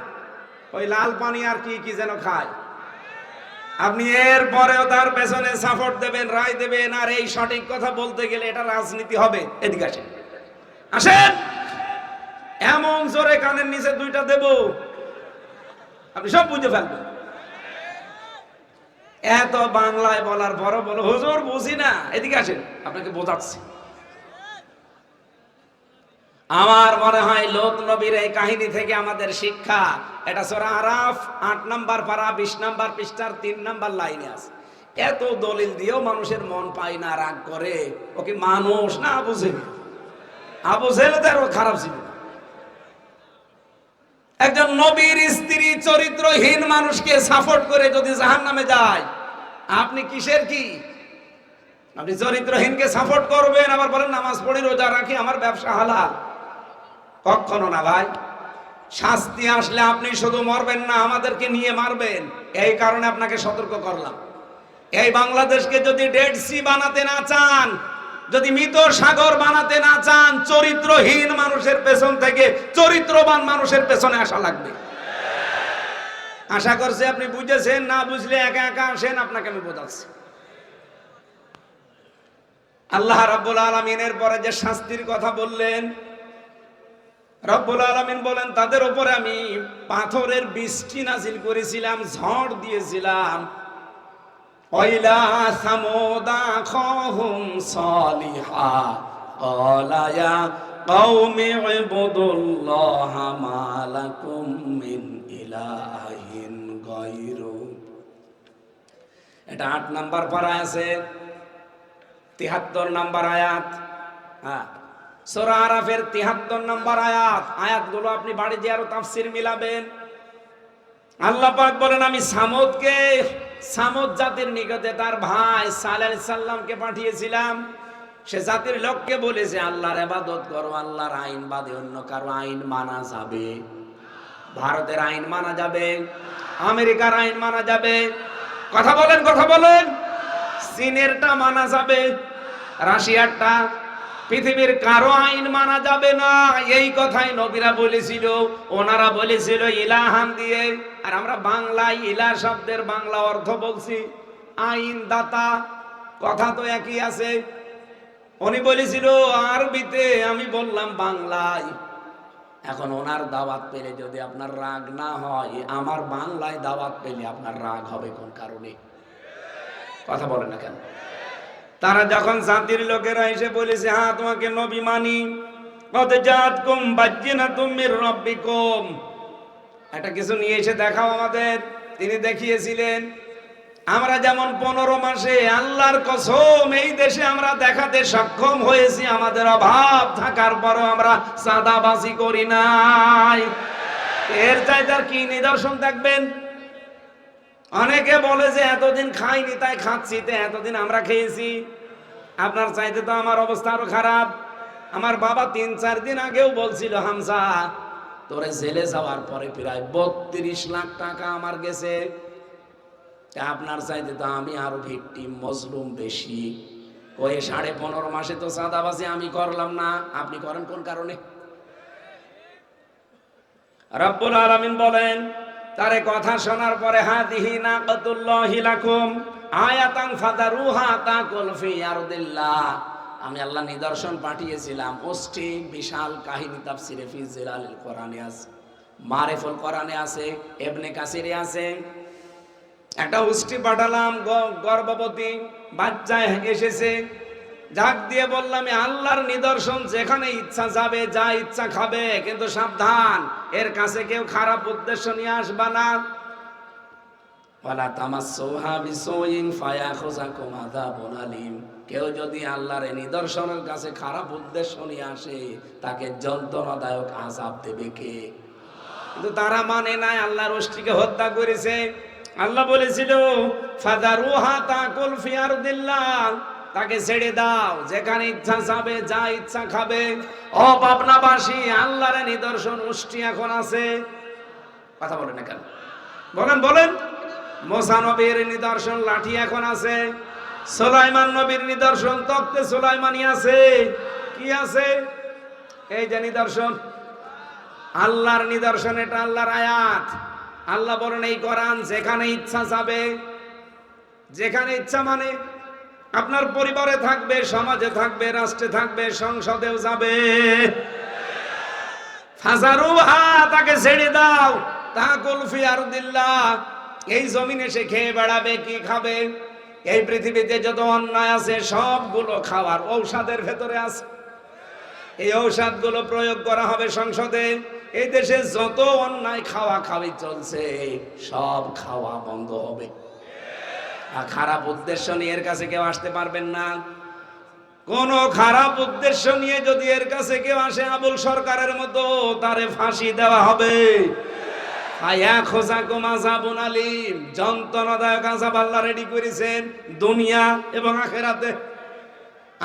ওই লাল পানি আর কি কি যেন খায়। আপনি এর পরেও তার পেছনে সাপোর্ট দেবেন, রায় দেবেন, আর এই সঠিক কথা বলতে গেলে এটা রাজনীতি হবে। এদিকে আসেন, আসেন, এমন জোরে কানের নিচে 2টা দেব, আপনি সব বুঝে ফেলবেন। এত বাংলায় বলার পরও বলো হুজুর বুঝি না। এদিকে আসেন, আপনাকে বোঝাচ্ছি। আমার মনে হয় লোক নবীর এই কাহিনী থেকে আমাদের শিক্ষা, এটা সূরা আরাফ 8 নম্বর পারা 20 নম্বর পৃষ্ঠার 3 নম্বর লাইনে আছে। এত দলিল দিয়েও মানুষের মন পায় না, রাগ করে। ও কি মানুষ না? আবু জেহেল। আবু জেহেল তো আরো খারাপ ছিল। একজন নবীর স্ত্রী চরিত্রহীন মানুষকে সাপোর্ট করে যদি জাহান্নামে যায়, আপনি কিসের কি? আপনি চরিত্রহীনকে সাপোর্ট করবেন, আবার বলেন নামাজ পড়ি, রোজা রাখি, আমার ব্যবসা হালাল। কখনো না ভাই। শাস্তি আসলে আপনি শুধু মরবেন না, আমাদেরকে নিয়ে মারবেন। এই কারণে আপনাকে সতর্ক করলাম। এই বাংলাদেশকে যদি ডেড সি বানাতে না চান, যদি মৃত সাগর বানাতে না চান, চরিত্রহীন মানুষের পেছন থেকে চরিত্রবান মানুষের পেছনে আসা লাগবে। আশা করছি আপনি বুঝেছেন। না বুঝলে একা একা আসেন, আপনাকে আমি বোঝাচ্ছি। আল্লাহ রাব্বুল আলামিনের পরে যে শাস্তির কথা বললেন, রব্বুল আলামিন বলেন তাদের উপরে আমি পাথরের বৃষ্টি নাজিল করেছিলাম, ঝড় দিয়েছিলাম। ওয়াইলা সামুদা খাহুম সালিহা ক্বালা ইয়া কওমি ইবুদুল্লাহা মা লাকুম মিন ইলাহিন গায়রু। এটা 8 নাম্বার পারায় আছে, 73 নাম্বার আয়াত। হ্যাঁ, সূরা আরাফের 73 নাম্বার আয়াত। আয়াতগুলো আপনি বাড়ি দিয়ে আরো তাফসীর মিলাবেন। আল্লাহ পাক বলেন আমি সামুদ জাতির নিকটে তার ভাই সালেহ আলাইহিস সালামকে পাঠিয়েছিলাম। সে জাতির লোককে বলেছে আল্লাহর ইবাদত করো, আল্লাহর আইন বাদে অন্য কারো আইন মানা যাবে? ভারতের আইন মানা যাবে? আমেরিকার আইন মানা যাবে? কথা বলেন, কথা বলেন। চীনেরটা মানা যাবে, রাশিয়ারটা, পৃথিবীর কারো আইন মানা যাবে না। এই কথাই নবীরা বলেছিল, ওনারা বলেছিল ইলাহান দিয়ে। আর আমরা বাংলায় ইলা শব্দের বাংলা অর্থ বলছি আইন দাতা, কথা তো একই আছে। উনি বলেছিল আরবিতে, আমি বললাম বাংলায়। এখন ওনার দাওয়াত পেলে যদি আপনার রাগ না হয়, আমার বাংলায় দাওয়াত পেলে আপনার রাগ হবে কোন কারণে? কথা বলেন না কেন? তারা যখন জাতির লোকেরা এসে বলেছে হ্যাঁ তোমাকে নবী মানি, কদ জাতকুম বাজ্জিনাতুম মির রাব্বিকুম, একটা কিছু নিয়ে এসে দেখাও আমাদের। তিনি দেখিয়েছিলেন। আমরা যেমন 15 মাসে আল্লাহর কসম এই দেশে আমরা দেখাতে সক্ষম হয়েছি, আমাদের অভাব থাকার পরও আমরা চাঁদাবাজি করি নাই। এর চাইতে আর কি নিদর্শন দেখবেন? অনেকে বলে যে এতদিন খাইনি তাই খাচ্ছি, তো এতদিন আমরা খেয়েছি। আপনার চাইতে তো আমার অবস্থা আরো খারাপ। আমার বাবা 3-4 দিন আগেও বলছিল হামজা তোরে জেলে যাওয়ার পরে প্রায় 32 লাখ টাকা আমার গেছে। আপনার চাইতে তো আমি আরো ভিকটিম, মজলুম বেশি। ওই 15.5 মাসে তো চাঁদাবাজি আমি করলাম না, আপনি করেন কোন কারণে? রব্বুল আলামিন বলেন তারে কথা শোনার পরে হাদিহি নাকাতুল্লাহি লাকুম আয়াতান ফাদারুহা তাকুল ফি আরদিল্লাহ, আমি আল্লাহ নিদর্শন পাঠিয়েছিলাম। ওষ্ঠী বিশাল কাহিনী তাফসিরে ফি জিলালিল কোরআনে আছে, মারিফুল কোরআনে আছে, ইবনে কাসিরে আছে। একটা উষ্ঠি পাঠালাম, গর্ভবতী বাচ্চা এসেছে, ঝাঁক দিয়ে বললাম আল্লাহর নিদর্শন, যেখানে ইচ্ছা যাবে, যা ইচ্ছা খাবে, কিন্তু সাবধান, এর কাছে কেউ খারাপ উদ্দেশ্য নিয়ে আসবা না। ওয়ালা তামাসসুহা বিসুইন ফায়াখুযাকুম আযাবুন আলীম, কেউ যদি আল্লাহর নিদর্শনের কাছে খারাপ উদ্দেশ্য নিয়ে আসে, তাকে যন্ত্রণাদায়ক আযাব দেবে কে? কিন্তু তারা মানে নাই, আল্লাহর ওষ্ঠীকে হত্যা করেছে। আল্লাহ বলেছিল ফাদারুহা তাকুল ফি আরদিল্লাহ, তাকে ছেড়ে দাও, যেখানে ইচ্ছা যাবে, যা ইচ্ছা খাবে। ও পাবনাবাসী, আল্লাহর নিদর্শন ওষ্ঠী এখন আছে। কথা বলেন না কেন? বলেন বলেন। মুসা নবীর নিদর্শন লাঠি এখন আছে, সুলাইমান নবীর নিদর্শন তখতে সুলাইমানি আছে। কি আছে? এই যে নিদর্শন, আল্লাহর নিদর্শন, এটা আল্লাহর আয়াত। আল্লাহ বলেন এই কোরআন যেখানে ইচ্ছা যাবে, যেখানে ইচ্ছা মানে আপনার পরিবারে থাকবে, সমাজে থাকবে, রাষ্ট্রে থাকবে, সংসদেও যাবে। ফাজারুহা, তাকে ছেড়ে দাও, তাকুল ফি আরদিল্লাহ, এই জমিনে সে খেয়ে বেড়াবে। কি খাবে? এই পৃথিবীতে যত অন্যায় আছে সবগুলো খাওয়ার ঔষধের ভেতরে আছে। এই ঔষধগুলো প্রয়োগ করা হবে সংসদে। এই দেশে যত অন্যায় খাওয়া খাওয়ি চলছে, সব খাওয়া বন্ধ হবে। আর খারাপ উদ্দেশ্য নিয়ে এর কাছে কেউ আসতে পারবেন না। কোন খারাপ উদ্দেশ্য নিয়ে যদি এর কাছে কেউ আসে, আবুল সরকারের মতো, তারে ফাঁসি দেওয়া হবে। ফায়াখুযাকুম আযাবুন আলীম, যন্ত্রণাদায়ক আযাব আল্লাহ রেডি করেছেন দুনিয়া এবং আখিরাতে।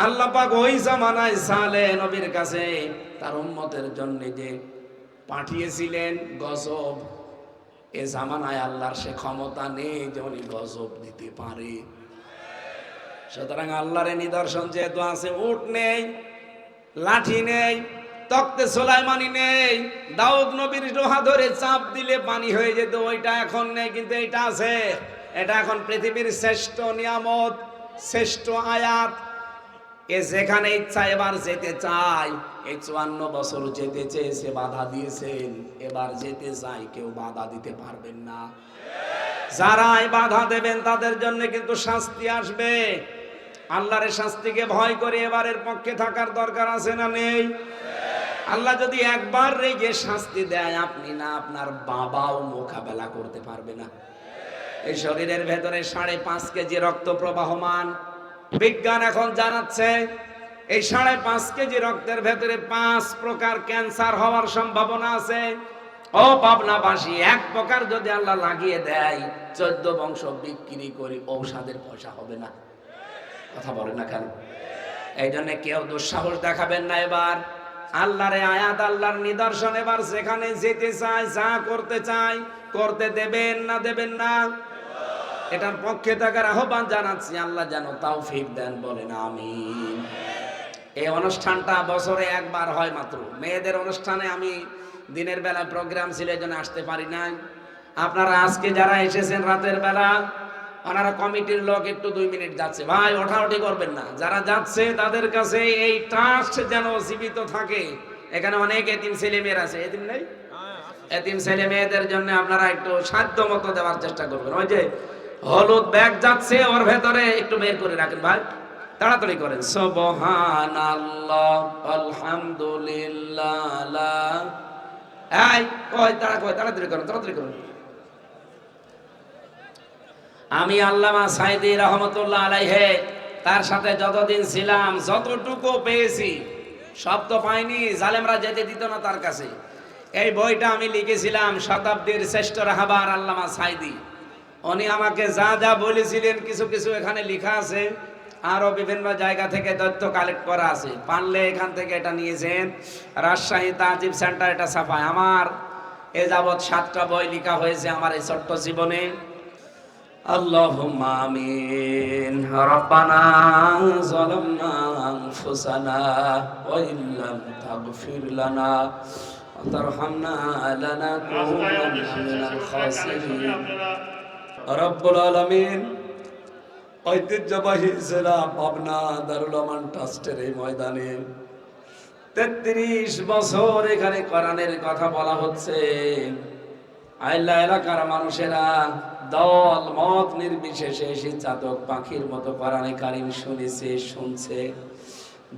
আল্লাহ পাক ওই জামানায় সালেহ নবীর কাছে তার উম্মতের জন্য যে পাঠিয়েছিলেন গজব, এ জামানায় আল্লাহর সে ক্ষমতা নেই যে উনি গজব দিতে পারে। সুতরাং আল্লাহর নিদর্শন যেহেতু আছে, উট নেই, লাঠি নেই, তখতে সুলাইমানি নেই, দাউদ নবীর লোহা ধরে চাপ দিলে পানি হয়ে যেত, ওইটা এখন নেই, কিন্তু এটা আছে। এটা এখন পৃথিবীর শ্রেষ্ঠ নিয়ামত, শ্রেষ্ঠ আয়াত। এ যেখানে ইচ্ছা এবার যেতে চায়। এই 54 বছর যেতে চেয়েছে, বাধা দিয়েছেন, এবার যেতে চায়, কেউ বাধা দিতে পারবেন না। যারাই বাধা দেবেন তাদের জন্য কিন্তু শাস্তি আসবে। আল্লাহর শাস্তিকে ভয় করে এবারের পক্ষে থাকার দরকার আছে না নেই? আল্লাহ যদি একবার রেগে শাস্তি দেয়, আপনি না আপনার বাবাও মোকাবেলা করতে পারবে না। এই শরীরের ভেতরে 5.5 কেজি রক্ত প্রবাহমান। বিজ্ঞান এখন জানাচ্ছে এই 5.5 কেজি রক্তের ভেতরে 5 প্রকার ক্যান্সার হওয়ার সম্ভাবনা আছে। ও পাবনাবাসী, এক প্রকার যদি আল্লাহ লাগিয়ে দেয়, 14 বংশ বিক্রি করে ঔষধের পয়সা হবে না। কথা বলে না কেন? এই জন্য কেউ দুঃসাহস দেখাবেন না। এবার আল্লাহর আয়াত, আল্লাহর নিদর্শন এবার যেখানে যেতে চায়, যা করতে চায়, করতে দেবেন না দেবেন না, এটার পক্ষে থাকার আহ্বান জানাচ্ছি। আল্লাহ যেন তৌফিক দেন, বলেন আমিন। এই অনুষ্ঠানটা বছরে একবার হয় মাত্র। মেয়েদের অনুষ্ঠানে আমি দিনের বেলা প্রোগ্রাম ছিল, এই জন্য আসতে পারি নাই। আপনারা আজকে যারা এসেছেন রাতের বেলা, ওনারা কমিটির লোক একটু 2 মিনিট যাচ্ছে, ভাই ওঠাউঠি করবেন না। যারা যাচ্ছে তাদের কাছে এই ট্রাস্ট যেন জীবিত থাকে। এখানে অনেক এতিম ছেলে মেয়ের আছে, এতিম নেই? এতিম ছেলে মেয়েদের জন্য আপনারা একটু সাধ্য মতো দেওয়ার চেষ্টা করবেন। ওই যে হলুদ ব্যাগ যাচ্ছে, ওর ভেতরে একটু বের করে রাখেন ভাই, তাড়াতাড়ি করেন। সুবহানাল্লাহ আলহামদুলিল্লাহ। এই তাড়াতাড়ি করুন, তাড়াতাড়ি করুন। আমি আল্লামা সাইদি রহমতুল্লাহ আলাইহি তার সাথে যতদিন ছিলাম, যতটুকু পেয়েছি, সব তো পাইনি, জালেমরা যেতে দিত না তার কাছে। এই বইটা আমি লিখেছিলাম, শতাব্দীর শ্রেষ্ঠ রাহবার আল্লামা সাইদি। উনি আমাকে যা যা বলেছিলেন কিছু কিছু এখানে লেখা আছে, আরো বিভিন্ন জায়গা থেকে তথ্য কালেক্ট করা আছে। পারলে এখান থেকে এটা নিয়েছেন, রাজশাহী তাজিব সেন্টার এটা ছাপায়। আমার এ যাবৎ 7টা বই লেখা হয়েছে আমার এই ছোট্ট জীবনে। আল্লাহুম্মা আমিন। রব্বানা যালামনা আনফুসানা ওয়া ইল্লাম তাগফির লানা তারহামনা লানাকুনান্না মিনাল খাসিরিন। রব্বুল আলামিন, ঐতিহ্যবাহী জেলা পাবনা দারুল আমান ট্রাস্টের এই ময়দানে 33 বছর এখানে কোরআনের কথা বলা হচ্ছে। আল্লাহ, এলাকার মানুষেরা দল মত নির্বিশেষে এসে চাতক পাখির মতো কোরআনে কারিম শুনেছে, শুনছে।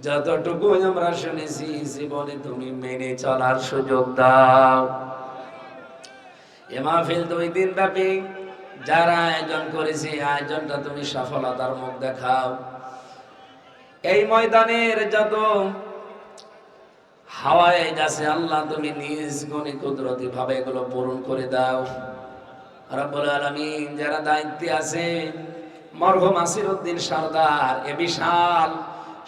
যতটুকু আমরা শুনেছি জীবনে তুমি মেনে চলার সুযোগ দাও। এ মাহফিল 2 দিন ব্যাপী যারা আয়োজন করেছে, আয়োজনটা তুমি সফলতার মুখ দেখাও। এই ময়দানের যত হাওয়ায় যাচ্ছে আল্লাহ, তুমি নিজ গুণে কুদরতি ভাবে এগুলো পূরণ করে দাও। রব্বুল আলামিন, যারা দায়িত্বে আছে, মরহুম আসিরউদ্দিন সরদার এ বিশাল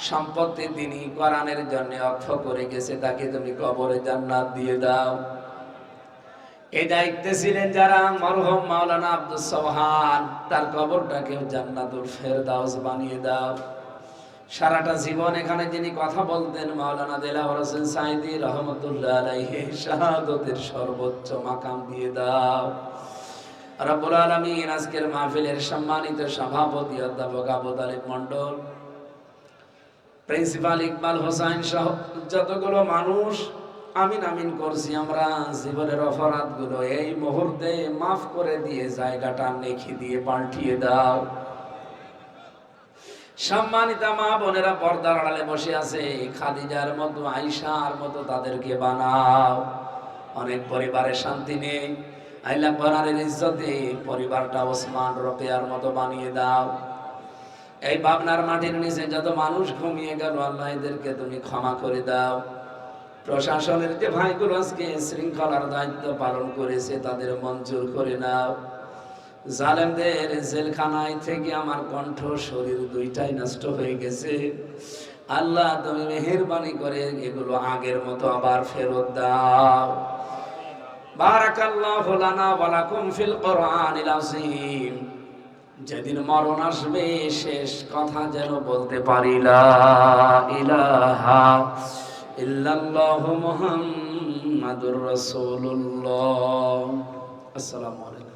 সম্পত্তি তিনি কোরআনের জন্য অক্ষ করে গেছে, তাকে তুমি কবরে জান্নাত দিয়ে দাও। এই দায়িত্বে ছিলেন যারা, মরহুম মাওলানা আব্দুস সোবহান, তার কবরটাকেও জান্নাতুল ফেরদাউস বানিয়ে দাও। সারাটা জীবন এখানে যিনি কথা বলতেন, মাওলানা দেলাওয়ার হোসেন সাঈদী রহমতুল্লাহ আলাইহি, শাহাদাতের সর্বোচ্চ মাকাম দিয়ে দাও। রব্বুল আলামিন, আজকের মাহফিলের সম্মানিত সভাপতি অধ্যাপক আবু তালিব মণ্ডল, প্রিন্সিপাল ইকবাল হোসেন সহ যতগুলো মানুষ আমিন আমিন করছি, আমরা জীবনের অপরাধগুলো এই মুহূর্তে মাফ করে দিয়ে জায়গাটা নেকি দিয়ে পাল্টিয়ে দাও। সম্মানিতা মা বোনেরা পর্দার আড়ালে বসে আছে, খাদিজার মতো, আয়েশার মতো তাদেরকে বানাও। অনেক পরিবারে শান্তি নেই, আল্লাহ কোরআনের ইজ্জতে পরিবারটা ওসমান রোকেয়ার মতো বানিয়ে দাও। এই পাবনার মাটির নিচে যত মানুষ ঘুমিয়ে গেল, আল্লাহ এদেরকে তুমি ক্ষমা করে দাও। প্রশাসনের যে ভাইগুলো আজকে শৃঙ্খলার দায়িত্ব পালন করেছে, তাদের মঞ্জুর করে নাও। জালেমদের জেলখানায় থেকে আমার কণ্ঠ, শরীর দুইটাই নষ্ট হয়ে গেছে। আল্লাহ, তুমি মেহেরবানি করে এগুলো আগের মতো আবার ফেরত দাও। বারাকাল্লাহু লানা ওয়া লাকুম ফিল কোরআনিল আযীম। যেদিন মরণ আসবে, শেষ কথা যেন বলতে পারি, লা ইলাহা ইল্লাল্লাহু মুহাম্মাদুর রাসূলুল্লাহ। আসসালামু আলাইকুম।